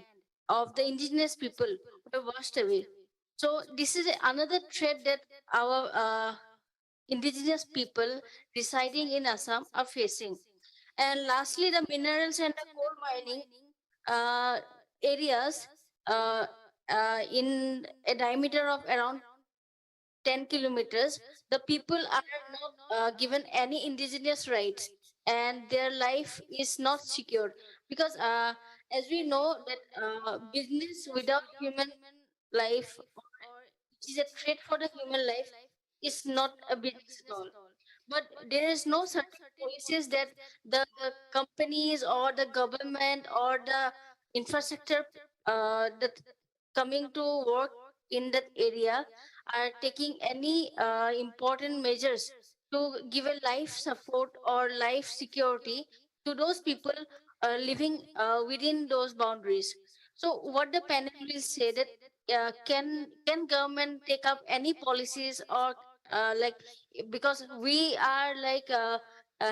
of the indigenous people were washed away. So this is another threat that our indigenous people residing in Assam are facing. And lastly, the minerals and the coal mining uh, areas in a diameter of around 10 kilometers, the people are not given any indigenous rights and their life is not secure because as we know that business without human life, which is a threat for the human life, is not a business at all. But there is no certain policies that the companies or the government or the infrastructure that coming to work in that area are taking any important measures to give a life support or life security to those people living within those boundaries. So what the panel will say that can government take up any policies or like, because we are like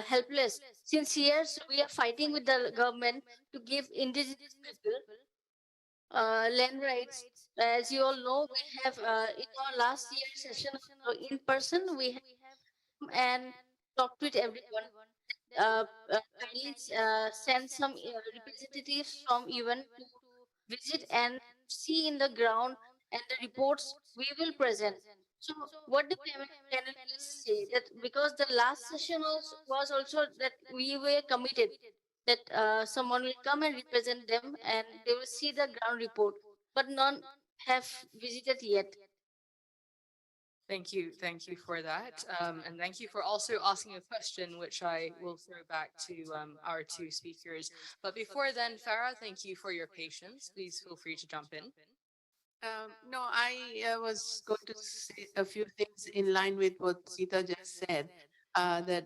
helpless since years we are fighting with the government to give indigenous people land rights. As you all know, we have in our last year session in person, we have come and talked with everyone. Kindly send some representatives from UN to visit and see in the ground and the reports we will present. So what the panelists say that because the last session was also that we were committed that someone will come and represent them and they will see the ground report, but none have visited yet. Thank you for that, and thank you for also asking a question, which I will throw back to our two speakers. But before then, Farah, thank you for your patience. Please feel free to jump in. No, I was going to say a few things in line with what Sita just said. That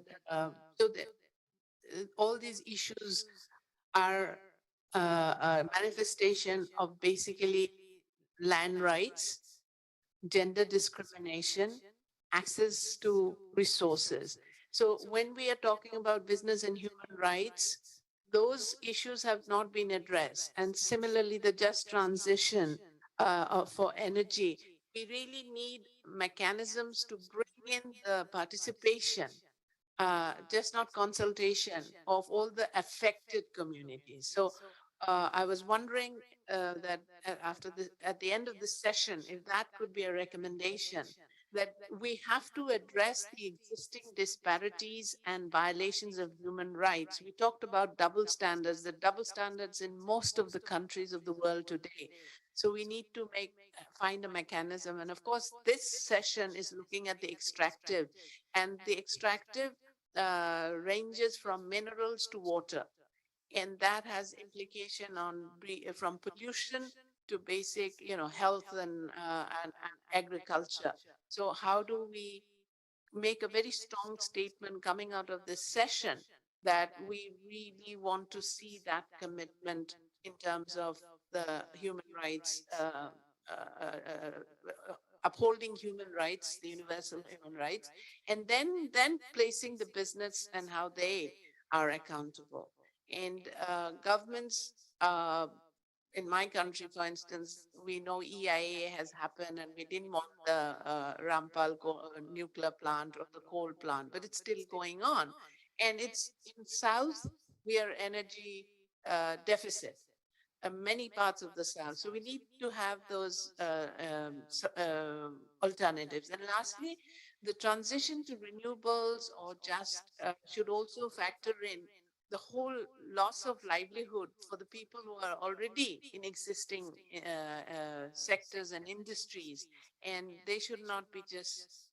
so that all these issues are a manifestation of basically land rights, gender discrimination, access to resources. So when we are talking about business and human rights, those issues have not been addressed. And similarly, the just transition for energy, we really need mechanisms to bring in the participation, just not consultation, of all the affected communities. So I was wondering that at the end of the session, if that could be a recommendation, that we have to address the existing disparities and violations of human rights. We talked about double standards, the double standards in most of the countries of the world today. So we need to find a mechanism. And of course, this session is looking at the extractive, and the extractive ranges from minerals to water. And that has implication on from pollution to basic, health and agriculture. So how do we make a very strong statement coming out of this session that we really want to see that commitment in terms of the human rights, upholding human rights, the universal human rights, and then placing the business and how they are accountable. And governments, in my country, for instance, we know EIA has happened and we didn't want the Rampal nuclear plant or the coal plant, but it's still going on. And it's in South, we are energy deficit. Many parts of the South. So we need to have those alternatives. And lastly, the transition to renewables or just should also factor in the whole loss of livelihood for the people who are already in existing sectors and industries, and they should not be just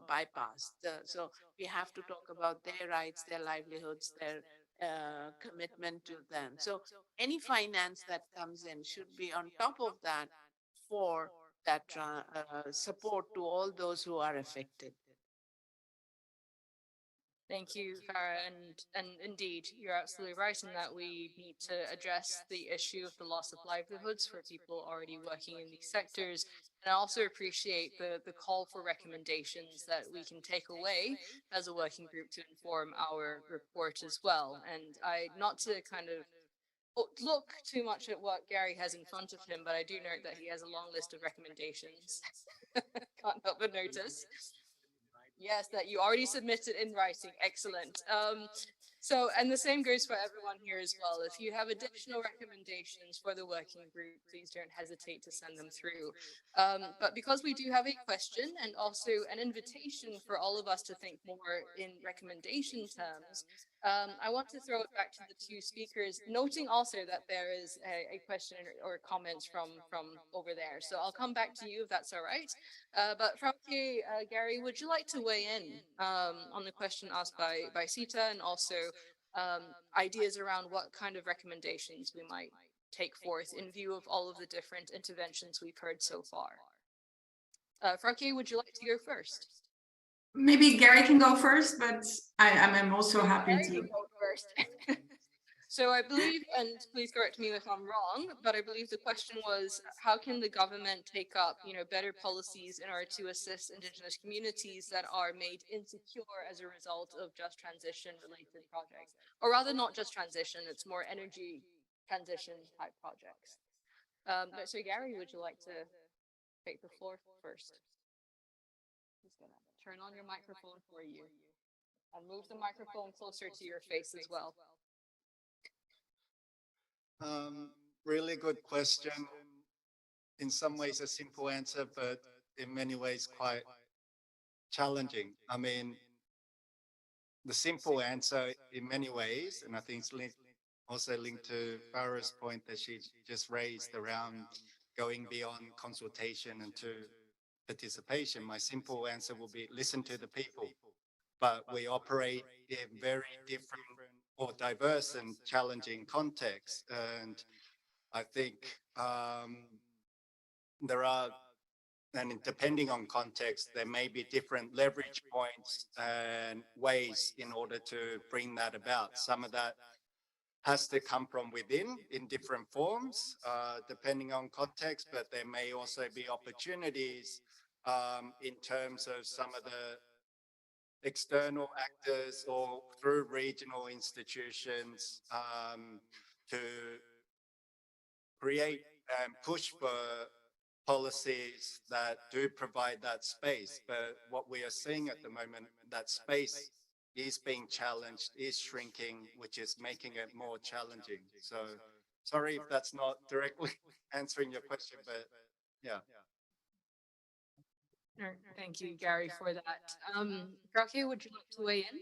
bypassed. So we have to talk about their rights, their livelihoods, their commitment to them. So any finance that comes in should be on top of that for that support to all those who are affected. Thank you, Farah. And indeed, you're absolutely right in that we need to address the issue of the loss of livelihoods for people already working in these sectors. And I also appreciate the call for recommendations that we can take away as a working group to inform our report as well. And not to kind of look too much at what Gary has in front of him, but I do note that he has a long list of recommendations. Can't help but notice. Yes, that you already submitted in writing. Excellent. And the same goes for everyone here as well. If you have additional recommendations for the working group, please don't hesitate to send them through. But because we do have a question and also an invitation for all of us to think more in recommendation terms, I want to throw it back to the two speakers, noting also that there is a question or comments from over there. So I'll come back to you if that's all right. But Frauke, Gary, would you like to weigh in on the question asked by Sita, and also ideas around what kind of recommendations we might take forth in view of all of the different interventions we've heard so far? Frauke, would you like to go first? Maybe Gary can go first, but I'm also happy Gary to. can go first. So I believe, and please correct me if I'm wrong, but I believe the question was, how can the government take up, better policies in order to assist Indigenous communities that are made insecure as a result of just transition related projects? Or rather, not just transition, it's more energy transition type projects. So Gary, would you like to take the floor first? I'm just gonna turn on your microphone for you and move the microphone closer to your face as well. Really good question. In some ways, a simple answer, but in many ways, quite challenging. I mean, the simple answer in many ways, and I think it's also linked to Farah's point that she just raised around going beyond consultation and to participation. My simple answer will be listen to the people. But we operate in very different or diverse and challenging contexts. And I think there are, and depending on context, there may be different leverage points and ways in order to bring that about. Some of that has to come from within in different forms, depending on context, but there may also be opportunities in terms of some of the external actors or through regional institutions to create and push for policies that do provide that space. But what we are seeing at the moment, that space is being challenged, is shrinking, which is making it more challenging. So Sorry if that's not directly answering your question, but yeah. Thank you, Gary, for that. Rocky, would you like to weigh in?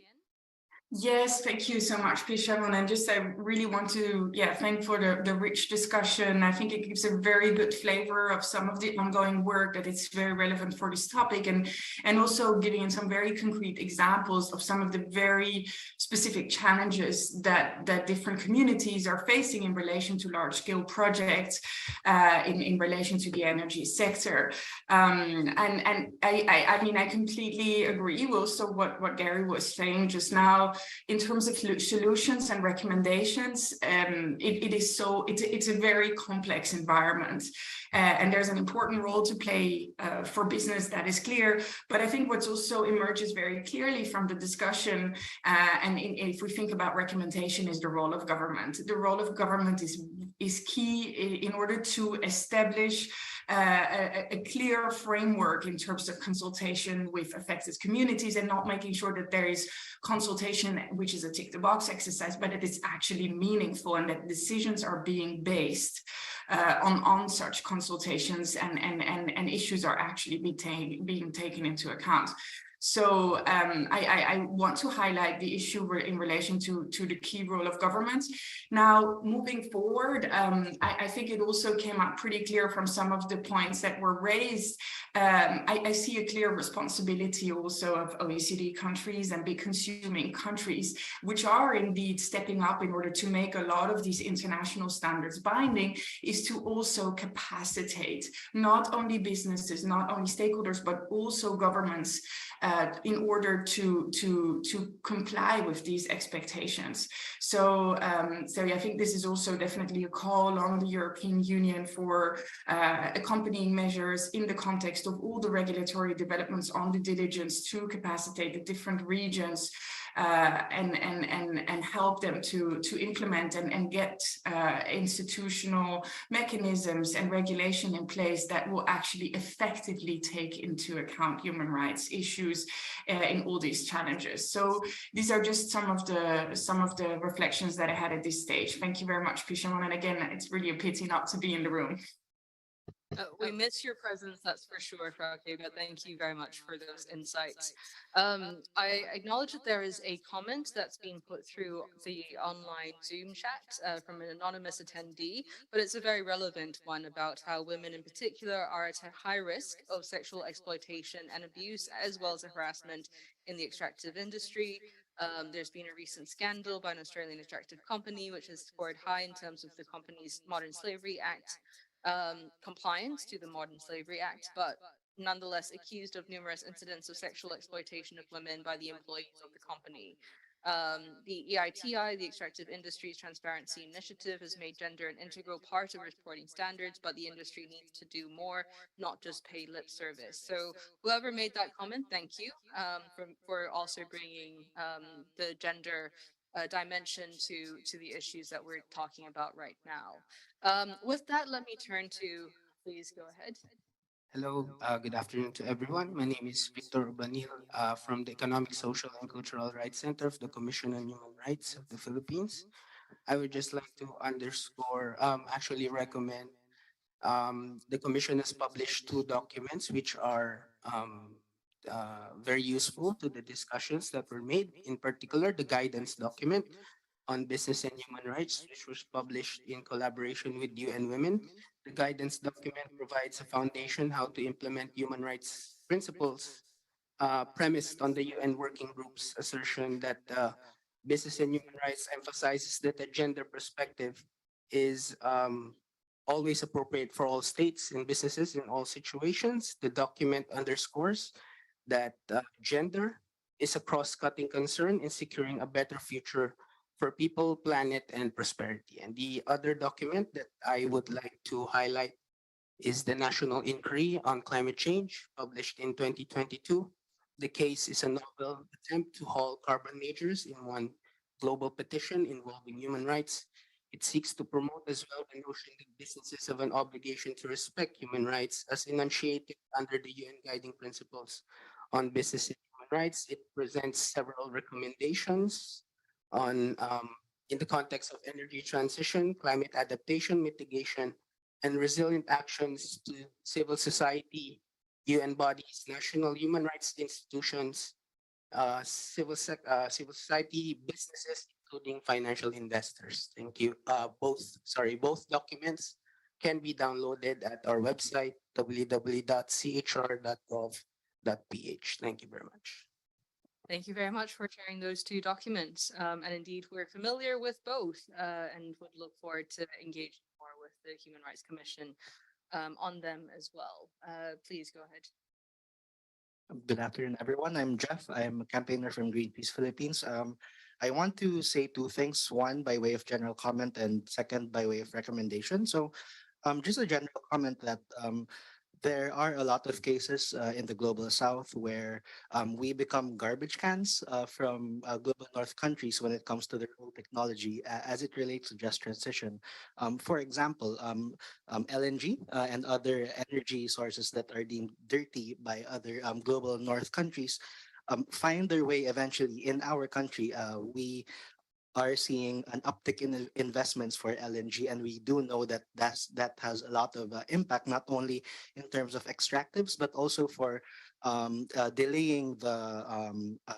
Yes, thank you so much, Pishamon. And just I really want to, thank for the rich discussion. I think it gives a very good flavor of some of the ongoing work that it's very relevant for this topic, and also giving in some very concrete examples of some of the very specific challenges that different communities are facing in relation to large-scale projects, in relation to the energy sector. And I mean, I completely agree also what Gary was saying just now. In terms of solutions and recommendations, it's a very complex environment, and there's an important role to play for business, that is clear. But I think what's also emerges very clearly from the discussion, and if we think about recommendation, is the role of government. The role of government is key in order to establish a clear framework in terms of consultation with affected communities, and not making sure that there is consultation which is a tick the box exercise, but it is actually meaningful, and that decisions are being based on such consultations, and issues are actually being taken into account. So I want to highlight the issue in relation to the key role of government. Now, moving forward, I think it also came out pretty clear from some of the points that were raised. I see a clear responsibility also of OECD countries and big consuming countries, which are indeed stepping up in order to make a lot of these international standards binding, is to also capacitate not only businesses, not only stakeholders, but also governments, in order to comply with these expectations. So I think this is also definitely a call on the European Union for accompanying measures in the context of all the regulatory developments on due diligence to capacitate the different regions, and help them to implement and get institutional mechanisms and regulation in place that will actually effectively take into account human rights issues in all these challenges. So these are just some of the reflections that I had at this stage. Thank you very much, Pishamon. And again, it's really a pity not to be in the room. We miss your presence, that's for sure, Frauke, but thank you very much for those insights. I acknowledge that there is a comment that's being put through the online Zoom chat from an anonymous attendee, but it's a very relevant one about how women in particular are at a high risk of sexual exploitation and abuse, as well as harassment in the extractive industry. There's been a recent scandal by an Australian extractive company, which has scored high in terms of the company's Modern Slavery Act compliance to the Modern Slavery Act, but nonetheless accused of numerous incidents of sexual exploitation of women by the employees of the company. The EITI, the Extractive Industries Transparency Initiative, has made gender an integral part of reporting standards, but the industry needs to do more, not just pay lip service. So whoever made that comment, thank you for also bringing the gender dimension to the issues that we're talking about right now. With that, let me turn to, please go ahead. Hello, good afternoon to everyone. My name is Victor Ubanil from the Economic, Social, and Cultural Rights Center of the Commission on Human Rights of the Philippines. I would just like to underscore, actually recommend, the Commission has published 2 documents which are very useful to the discussions that were made, in particular the guidance document on business and human rights, which was published in collaboration with UN Women. The guidance document provides a foundation how to implement human rights principles premised on the UN Working Group's assertion that business and human rights emphasizes that a gender perspective is always appropriate for all states and businesses in all situations. The document underscores that gender is a cross-cutting concern in securing a better future for people, planet, and prosperity. And the other document that I would like to highlight is the National Inquiry on Climate Change, published in 2022. The case is a novel attempt to haul carbon majors in one global petition involving human rights. It seeks to promote as well the notion that businesses have an obligation to respect human rights as enunciated under the UN Guiding Principles on Business and Human Rights. It presents several recommendations on in the context of energy transition, climate adaptation, mitigation, and resilient actions to civil society, UN bodies, national human rights institutions, civil society, businesses, including financial investors. Thank you. Both documents can be downloaded at our website, www.chr.gov.ph. Thank you very much. Thank you very much for sharing those two documents. And indeed, we're familiar with both and would look forward to engaging more with the Human Rights Commission on them as well. Please go ahead. Good afternoon, everyone. I'm Jeff. I'm a campaigner from Greenpeace Philippines. I want to say two things. One, by way of general comment, and second, by way of recommendation. So, just a general comment that there are a lot of cases in the global south where we become garbage cans from global north countries when it comes to their own technology as it relates to just transition. For example, LNG and other energy sources that are deemed dirty by other global north countries find their way eventually in our country. We are seeing an uptick in investments for LNG, and we do know that that has a lot of impact, not only in terms of extractives, but also for delaying the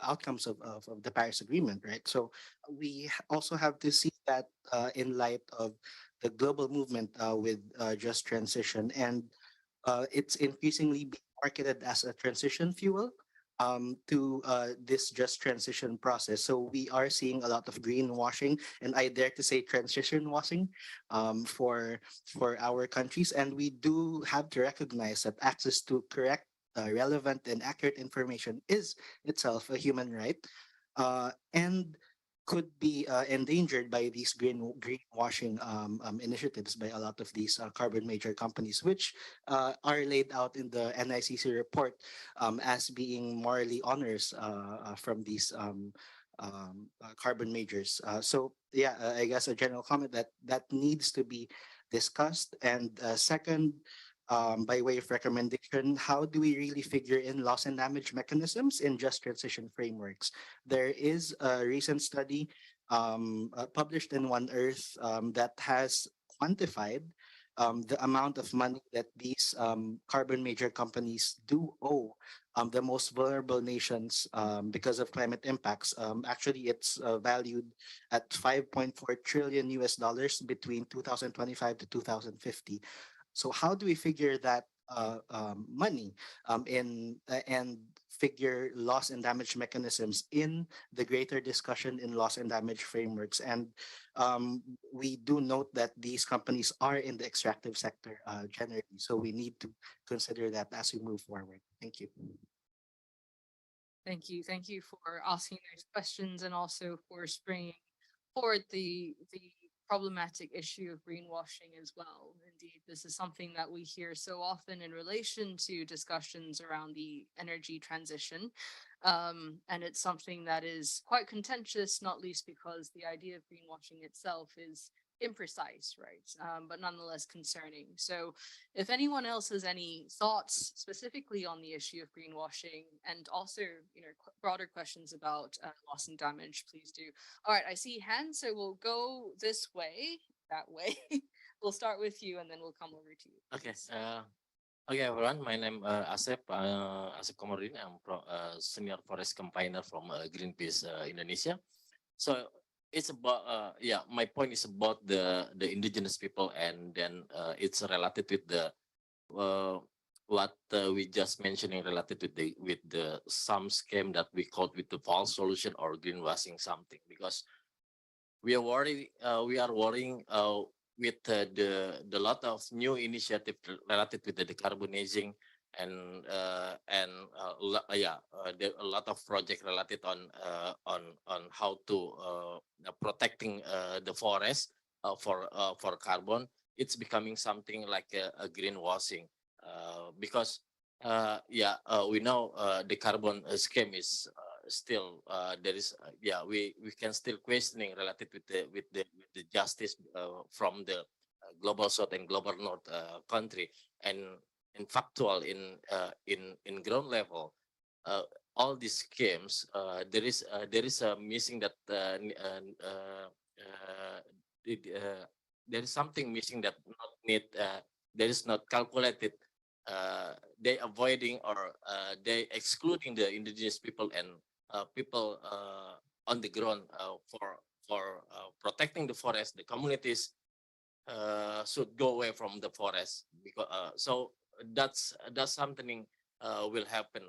outcomes of the Paris Agreement, right? So we also have to see that in light of the global movement with just transition, and it's increasingly being marketed as a transition fuel to this just transition process. So we are seeing a lot of greenwashing, and I dare to say transition washing for our countries. And we do have to recognize that access to correct, relevant, and accurate information is itself a human right, and could be endangered by these greenwashing initiatives by a lot of these carbon major companies, which are laid out in the NICC report as being morally onerous from these carbon majors. So yeah, I guess a general comment that needs to be discussed. And second, by way of recommendation, how do we really figure in loss and damage mechanisms in just transition frameworks? There is a recent study published in One Earth that has quantified the amount of money that these carbon major companies do owe the most vulnerable nations because of climate impacts. Actually, it's valued at 5.4 trillion US dollars between 2025 to 2050. So how do we figure that money and figure loss and damage mechanisms in the greater discussion in loss and damage frameworks? And we do note that these companies are in the extractive sector generally, so we need to consider that as we move forward. Thank you. Thank you. Thank you for asking those questions and also for bringing forward the problematic issue of greenwashing as well. Indeed, this is something that we hear so often in relation to discussions around the energy transition. And it's something that is quite contentious, not least because the idea of greenwashing itself is imprecise, right? But nonetheless concerning. So if anyone else has any thoughts specifically on the issue of greenwashing and also, broader questions about loss and damage, please do. All right, I see hands, so we'll go this way, that way. We'll start with you and then we'll come over to you. Okay. Okay, everyone. My name Asep. Asep Komarudin. I'm senior forest campaigner from Greenpeace Indonesia. So it's about my point is about the indigenous people, and then it's related with the what we just mentioning related with the some scam that we called with the false solution or greenwashing something, because we are worried we are worrying with the lot of new initiative related with the decarbonizing and there are a lot of project related on how to protecting the forest for carbon. It's becoming something like a greenwashing because we know the carbon scheme is still there is we can still questioning related with the justice from the global south and global north country, and in factual in ground level all these schemes there is a missing that there is something missing that not need there is not calculated. They avoiding or they excluding the indigenous people and people on the ground for protecting the forest. The communities should go away from the forest because so that's something will happen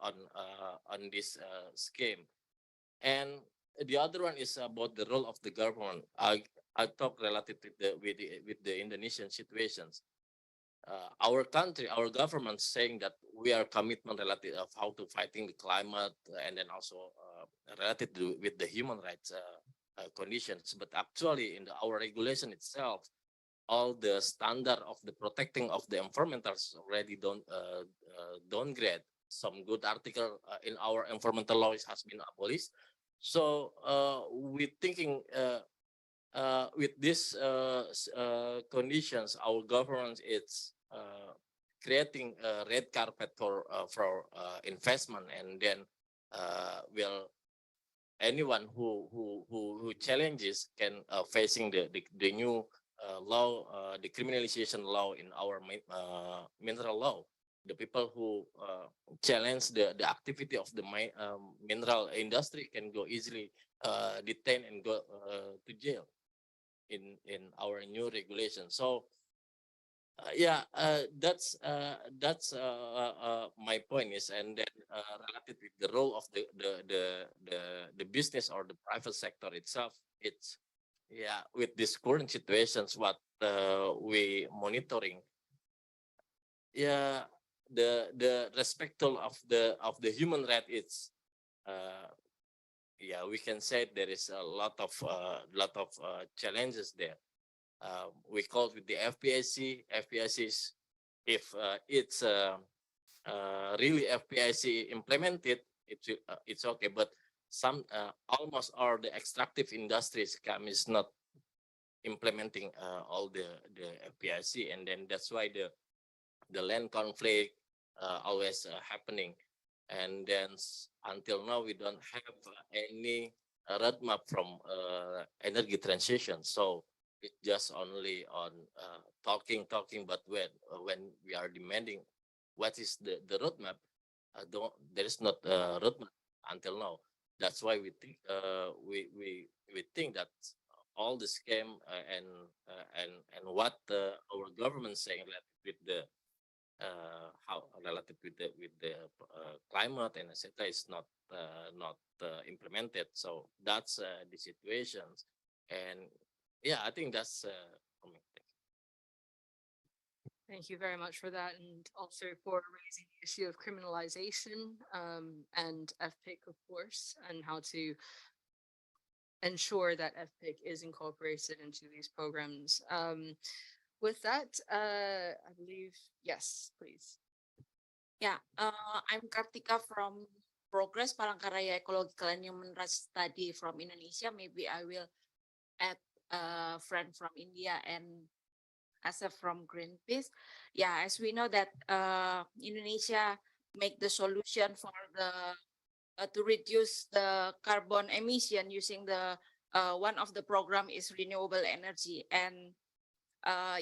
on this scheme. And the other one is about the role of the government. I talk related to with the Indonesian situations. Our country, our government saying that we are commitment related of how to fighting the climate and then also related to with the human rights conditions. But actually, in our regulation itself, all the standard of the protecting of the environmentals already don't downgrade. Some good article in our environmental laws has been abolished. So we thinking with these conditions, our government is creating a red carpet for investment, and then will anyone who challenges can facing the new law, the criminalization law in our mineral law. The people who challenge the activity of the mineral industry can go easily detained and go to jail in our new regulation. So yeah, that's my point is, and then related with the role of the business or the private sector itself, it's yeah, with this current situations, what we monitoring, yeah, the respectful of the human right, it's yeah, we can say there is a lot of challenges there. We call it with the FPIC. FPICs, if it's really FPIC implemented, it's okay. But some almost all the extractive industries is not implementing all the FPIC, and then that's why the land conflict always happening. And then until now we don't have any roadmap from energy transition. So it's just only on talking, but when we are demanding what is the roadmap, there is not a roadmap until now. That's why we think we think that all the scam and what our government saying with the how related with the climate and etc. is not implemented. So that's the situations, and yeah, I think that's for me. Thank you very much for that, and also for raising the issue of criminalization and FPIC, of course, and how to ensure that FPIC is incorporated into these programs. With that, I believe, yes, please. Yeah, I'm Kartika from Progress Palangkaraya Ecological and Human Rights Study from Indonesia. Maybe I will add a friend from India and Asaf from Greenpeace. Yeah, as we know that Indonesia make the solution for the to reduce the carbon emission using the one of the program is renewable energy, and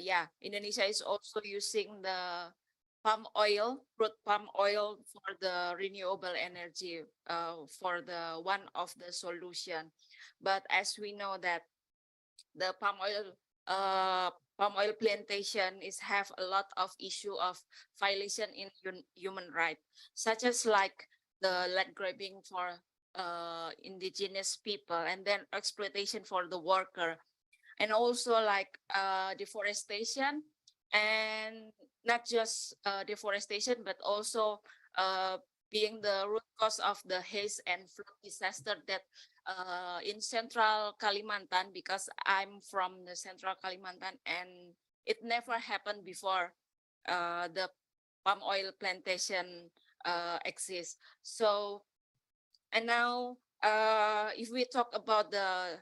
yeah, Indonesia is also using the crude palm oil for the renewable energy for the one of the solution. But as we know that the palm oil plantation is have a lot of issue of violation in human rights, such as like the land grabbing for indigenous people, and then exploitation for the worker, and also like deforestation, and not just deforestation, but also being the root cause of the haze and flood disaster that in central Kalimantan, because I'm from the central Kalimantan, and it never happened before the palm oil plantation exists. So, and now if we talk about the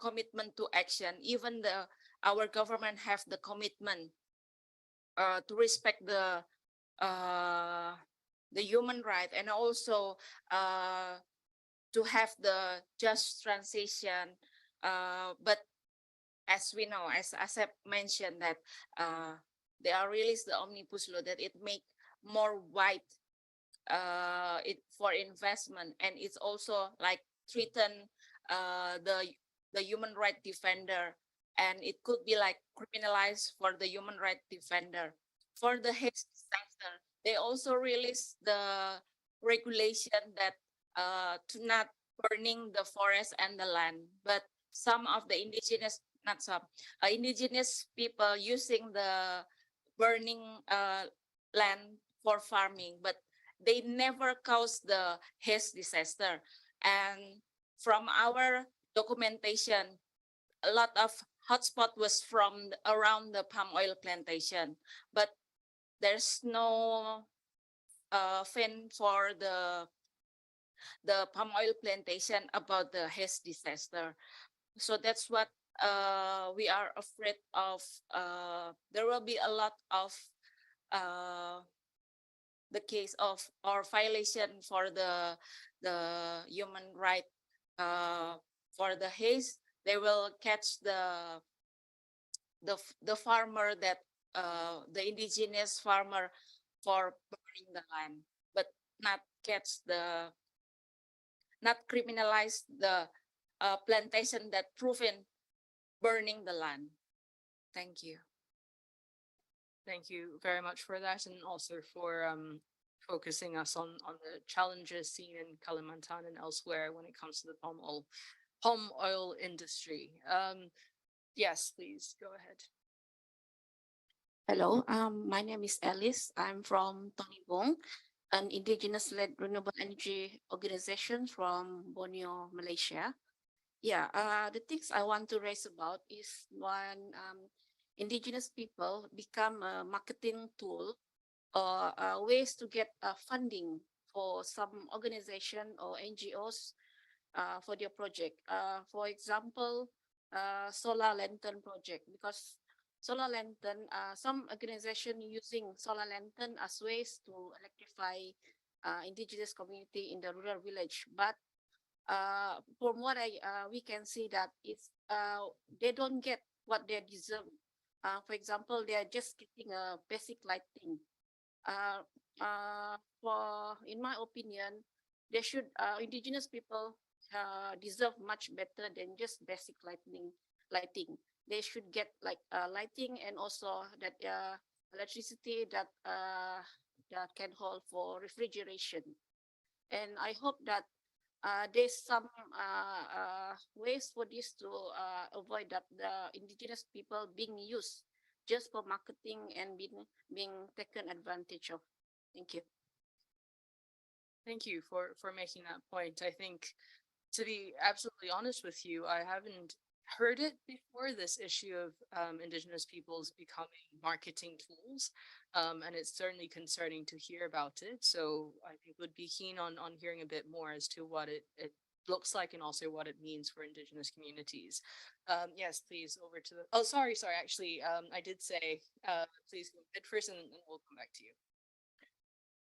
commitment to action, even our government have the commitment to respect the human right, and also to have the just transition But as we know, as Asep mentioned, that they are released the omnibus law that it make more wide it for investment, and it's also like threaten the human right defender, and it could be like criminalized for the human right defender. For the haze disaster, they also release the regulation that to not burning the forest and the land, but some of the indigenous, not some, indigenous people using the burning land for farming, but they never caused the haze disaster. And from our documentation, a lot of hotspot was from around the palm oil plantation, but there's no fin for the palm oil plantation about the haze disaster. So that's what we are afraid of. There will be a lot of uh, the case of or violation for the human right for the haze. They will catch the farmer that the indigenous farmer for burning the land, but not catch the not criminalize the plantation that proven burning the land. Thank you. Thank you very much for that, and also for focusing us on the challenges seen in Kalimantan and elsewhere when it comes to the palm oil industry. Yes, please go ahead. Hello, my name is Alice. I'm from Tonibong, an indigenous-led renewable energy organization from Borneo, Malaysia. Yeah, the things I want to raise about is when indigenous people become a marketing tool or ways to get funding for some organization or NGOs for their project. For example, solar lantern project, because solar lantern, some organization using solar lantern as ways to electrify indigenous community in the rural village. But from what we can see that it's they don't get what they deserve. For example, they are just getting a basic lighting. For in my opinion, they should indigenous people deserve much better than just basic lighting. They should get like lighting and also that electricity that can hold for refrigeration. And I hope that there's some ways for this to avoid that the indigenous people being used just for marketing and being taken advantage of. Thank you. Thank you for making that point. I think, to be absolutely honest with you, I haven't heard it before, this issue of indigenous peoples becoming marketing tools. And it's certainly concerning to hear about it. So I think would be keen on hearing a bit more as to what it looks like and also what it means for indigenous communities. Yes, please, over to the, oh, sorry, actually, I did say, please go ahead first and we'll come back to you.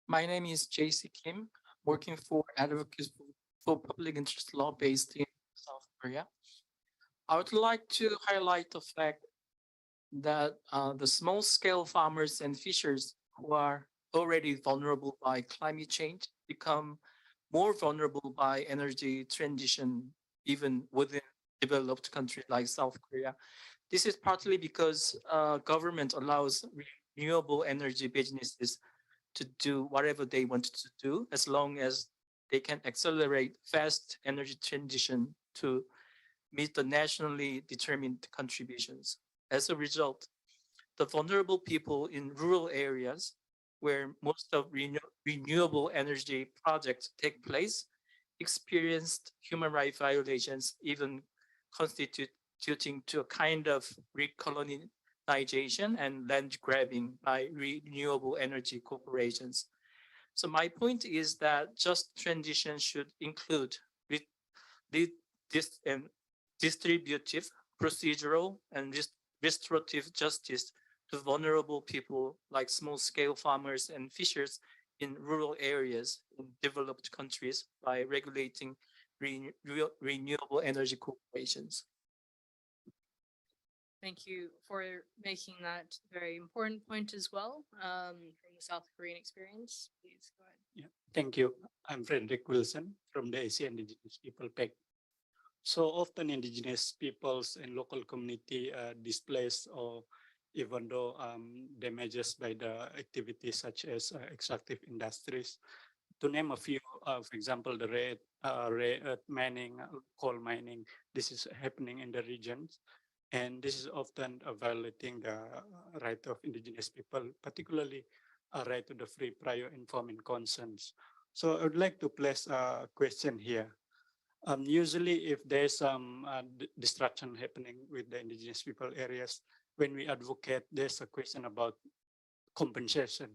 My name is JC Kim, working for advocates for public interest law based in South Korea. I would like to highlight the fact that the small-scale farmers and fishers who are already vulnerable by climate change become more vulnerable by energy transition, even within developed countries like South Korea. This is partly because government allows renewable energy businesses to do whatever they want to do, as long as they can accelerate fast energy transition to meet the nationally determined contributions. As a result, the vulnerable people in rural areas where most of renewable energy projects take place experienced human rights violations, even constituting to a kind of recolonization and land grabbing by renewable energy corporations. So my point is that just transition should include distributive, procedural, and restorative justice to vulnerable people like small-scale farmers and fishers in rural areas in developed countries by regulating renewable energy corporations. Thank you for making that very important point as well, from the South Korean experience. Please go ahead. Yeah, thank you. I'm Frederick Wilson from the Asia Indigenous People Pact. So often indigenous peoples and local community displaced or even though damages by the activities such as extractive industries. To name a few, for example, the rare earth mining, coal mining, this is happening in the regions. And this is often violating the right of indigenous people, particularly a right to the free, prior, informed, and consent. So I would like to place a question here. Usually, if there's some destruction happening with the indigenous people areas, when we advocate, there's a question about compensation.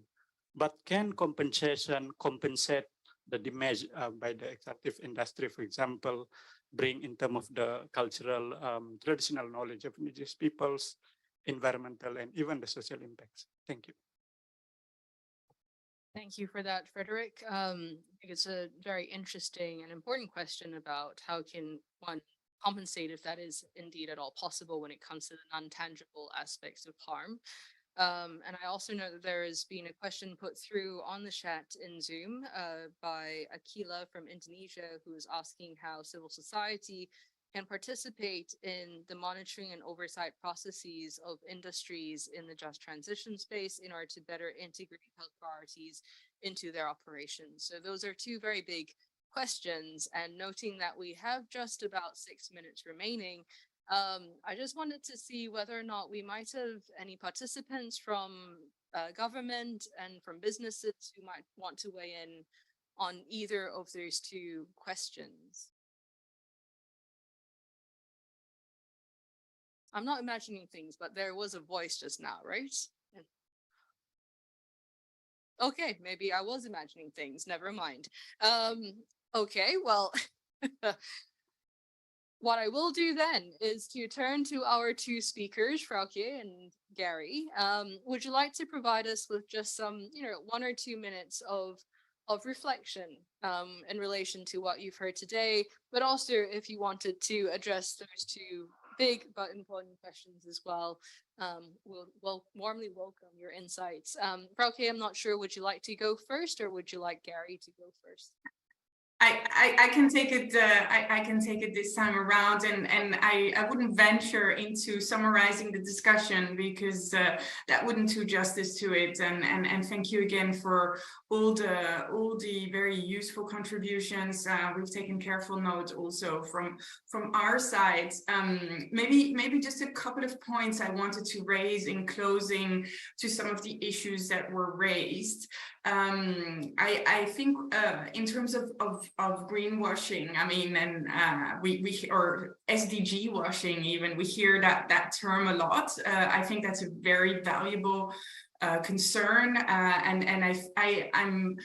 But can compensation compensate the damage by the extractive industry, for example, bring in terms of the cultural, traditional knowledge of indigenous peoples, environmental, and even the social impacts? Thank you. Thank you for that, Frederick. I think it's a very interesting and important question about how can one compensate if that is indeed at all possible when it comes to the non-tangible aspects of harm. And I also know that there has been a question put through on the chat in Zoom by Akila from Indonesia, who is asking how civil society can participate in the monitoring and oversight processes of industries in the just transition space in order to better integrate health priorities into their operations. So those are two very big questions, and noting that we have just about 6 minutes remaining, I just wanted to see whether or not we might have any participants from government and from businesses who might want to weigh in on either of those two questions. I'm not imagining things, but there was a voice just now, right? Okay, maybe I was imagining things, never mind. Okay, well, what I will do then is to turn to our two speakers, Frauke and Gary. Would you like to provide us with just some, 1 or 2 minutes of reflection in relation to what you've heard today, but also if you wanted to address those two big but important questions as well, we'll warmly welcome your insights. Frauke, I'm not sure, would you like to go first or would you like Gary to go first? I can take it. I can take it this time around, and I wouldn't venture into summarizing the discussion because that wouldn't do justice to it. And thank you again for all the very useful contributions. We've taken careful note also from our side. Maybe just a couple of points I wanted to raise in closing to some of the issues that were raised. I think in terms of greenwashing, I mean, and we or SDG washing, even we hear that term a lot. I think that's a very valuable concern, and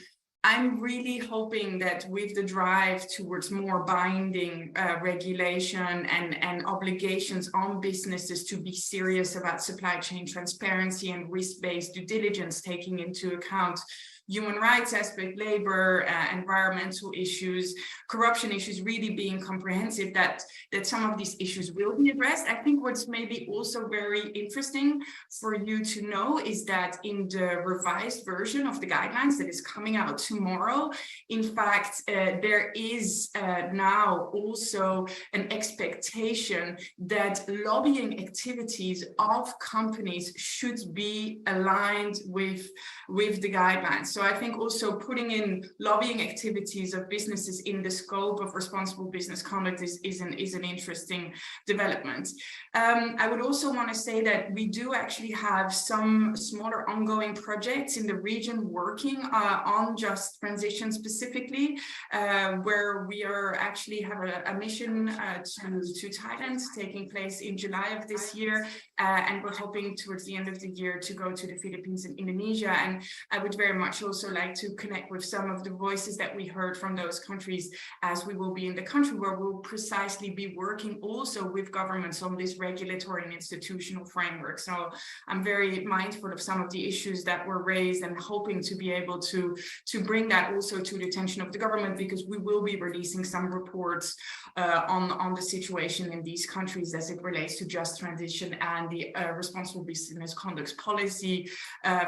I'm really hoping that with the drive towards more binding regulation and obligations on businesses to be serious about supply chain transparency and risk-based due diligence, taking into account human rights aspect, labor, environmental issues, corruption issues, really being comprehensive, that some of these issues will be addressed. I think what's maybe also very interesting for you to know is that in the revised version of the guidelines that is coming out tomorrow, in fact, there is now also an expectation that lobbying activities of companies should be aligned with the guidelines. So I think also putting in lobbying activities of businesses in the scope of responsible business conduct is an interesting development. I would also want to say that we do actually have some smaller ongoing projects in the region working on just transition specifically, where we are actually have a mission to Thailand taking place in July of this year, and we're hoping towards the end of the year to go to the Philippines and Indonesia. And I would very much also like to connect with some of the voices that we heard from those countries, as we will be in the country where we'll precisely be working also with governments on this regulatory and institutional framework. So I'm very mindful of some of the issues that were raised and hoping to be able to bring that also to the attention of the government, because we will be releasing some reports on the situation in these countries as it relates to just transition and the responsible business conduct policy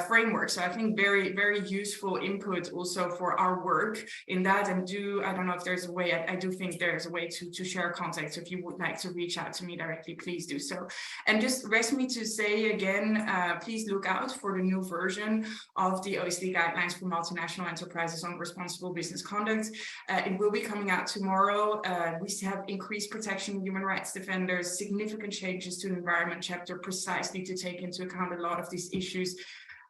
framework. So I think very, very useful input also for our work in that. And I don't know if there's a way, I do think there's a way to share contact. So if you would like to reach out to me directly, please do so. And just rest me to say again, please look out for the new version of the OECD guidelines for multinational enterprises on responsible business conduct. It will be coming out tomorrow. We have increased protection of human rights defenders, significant changes to the environment chapter precisely to take into account a lot of these issues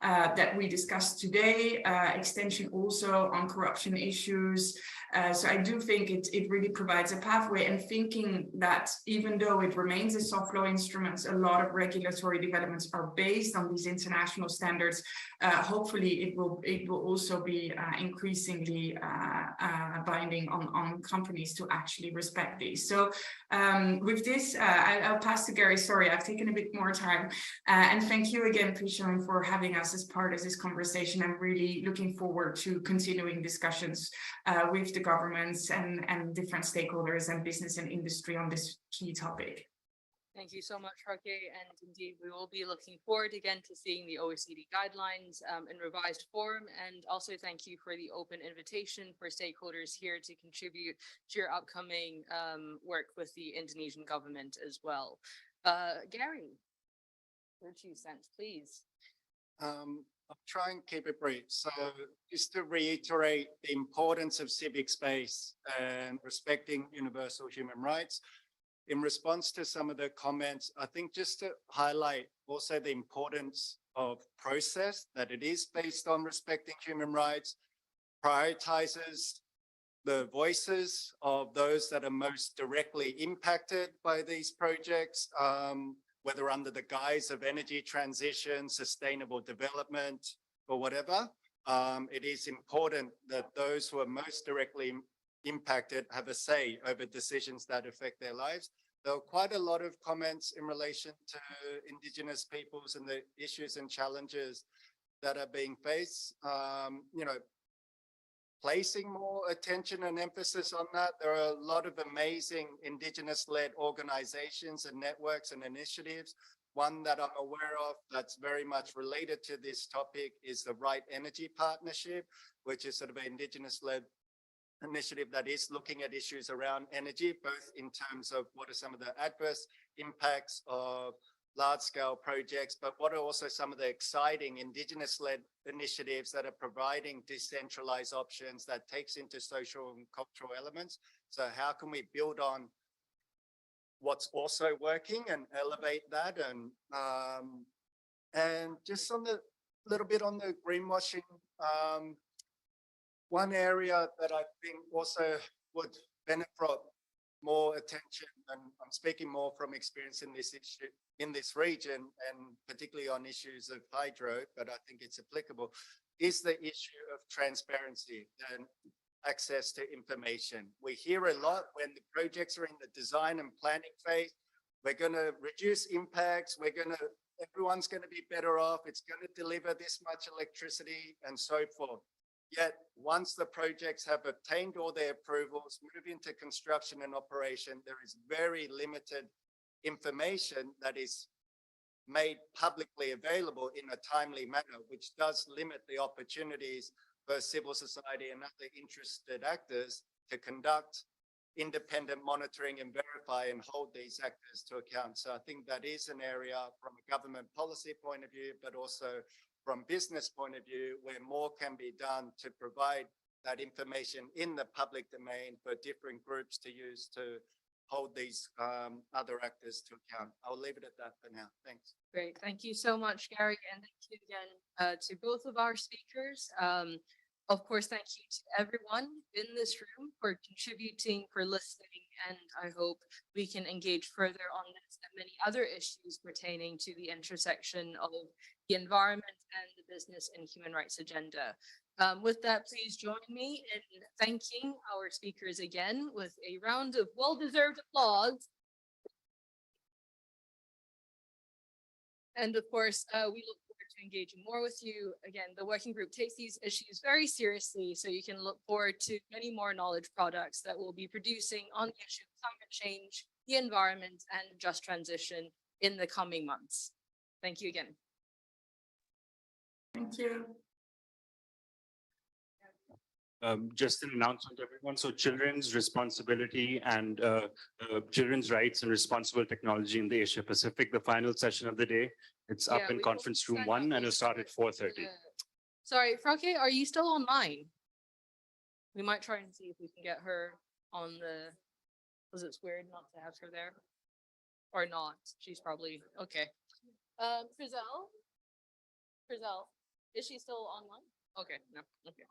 that we discussed today, extension also on corruption issues. So I do think it really provides a pathway, and thinking that even though it remains a soft law instrument, a lot of regulatory developments are based on these international standards. Hopefully it will also be increasingly binding on companies to actually respect these. So with this, I'll pass to Gary. Sorry, I've taken a bit more time. And thank you again, Prishan, for having us as part of this conversation. I'm really looking forward to continuing discussions with the governments and different stakeholders and business and industry on this key topic. Thank you so much, Harke. And indeed, we will be looking forward again to seeing the OECD guidelines in revised form. And also thank you for the open invitation for stakeholders here to contribute to your upcoming work with the Indonesian government as well. Gary, your 2 cents, please. I'll try and keep it brief. So just to reiterate the importance of civic space and respecting universal human rights, in response to some of the comments, I think just to highlight also the importance of process, that it is based on respecting human rights, prioritizes the voices of those that are most directly impacted by these projects, whether under the guise of energy transition, sustainable development, or whatever. It is important that those who are most directly impacted have a say over decisions that affect their lives. There were quite a lot of comments in relation to Indigenous peoples and the issues and challenges that are being faced. Placing more attention and emphasis on that. There are a lot of amazing Indigenous-led organizations and networks and initiatives. One that I'm aware of that's very much related to this topic is the Right Energy Partnership, which is sort of an Indigenous-led initiative that is looking at issues around energy, both in terms of what are some of the adverse impacts of large-scale projects, but what are also some of the exciting Indigenous-led initiatives that are providing decentralized options that takes into social and cultural elements. So how can we build on what's also working and elevate that? And just on the little bit on the greenwashing, one area that I think also would benefit from more attention, and I'm speaking more from experience in this issue, in this region, and particularly on issues of hydro, but I think it's applicable, is the issue of transparency and access to information. We hear a lot when the projects are in the design and planning phase, we're going to reduce impacts, everyone's going to be better off, it's going to deliver this much electricity and so forth. Yet once the projects have obtained all their approvals, move into construction and operation, there is very limited information that is made publicly available in a timely manner, which does limit the opportunities for civil society and other interested actors to conduct independent monitoring and verify and hold these actors to account. So I think that is an area from a government policy point of view, but also from business point of view, where more can be done to provide that information in the public domain for different groups to use to hold these other actors to account. I'll leave it at that for now. Thanks. Great. Thank you so much, Gary. And thank you again to both of our speakers. Of course, thank you to everyone in this room for contributing, for listening, and I hope we can engage further on this and many other issues pertaining to the intersection of the environment and the business and human rights agenda. With that, please join me in thanking our speakers again with a round of well-deserved applause. And of course, we look forward to engaging more with you. Again, the working group takes these issues very seriously, so you can look forward to many more knowledge products that we'll be producing on the issue of climate change, the environment, and just transition in the coming months. Thank you again. Thank you. Just an announcement, everyone. So children's responsibility and children's rights and responsible technology in the Asia Pacific, the final session of the day. It's up in conference room 1 and it'll start at 4:30. Sorry, Frauke, are you still online? We might try and see if we can get her on the, was it weird not to have her there? Or not, she's probably, okay. Frizzell? Frizzell, is she still online? Okay, no, okay.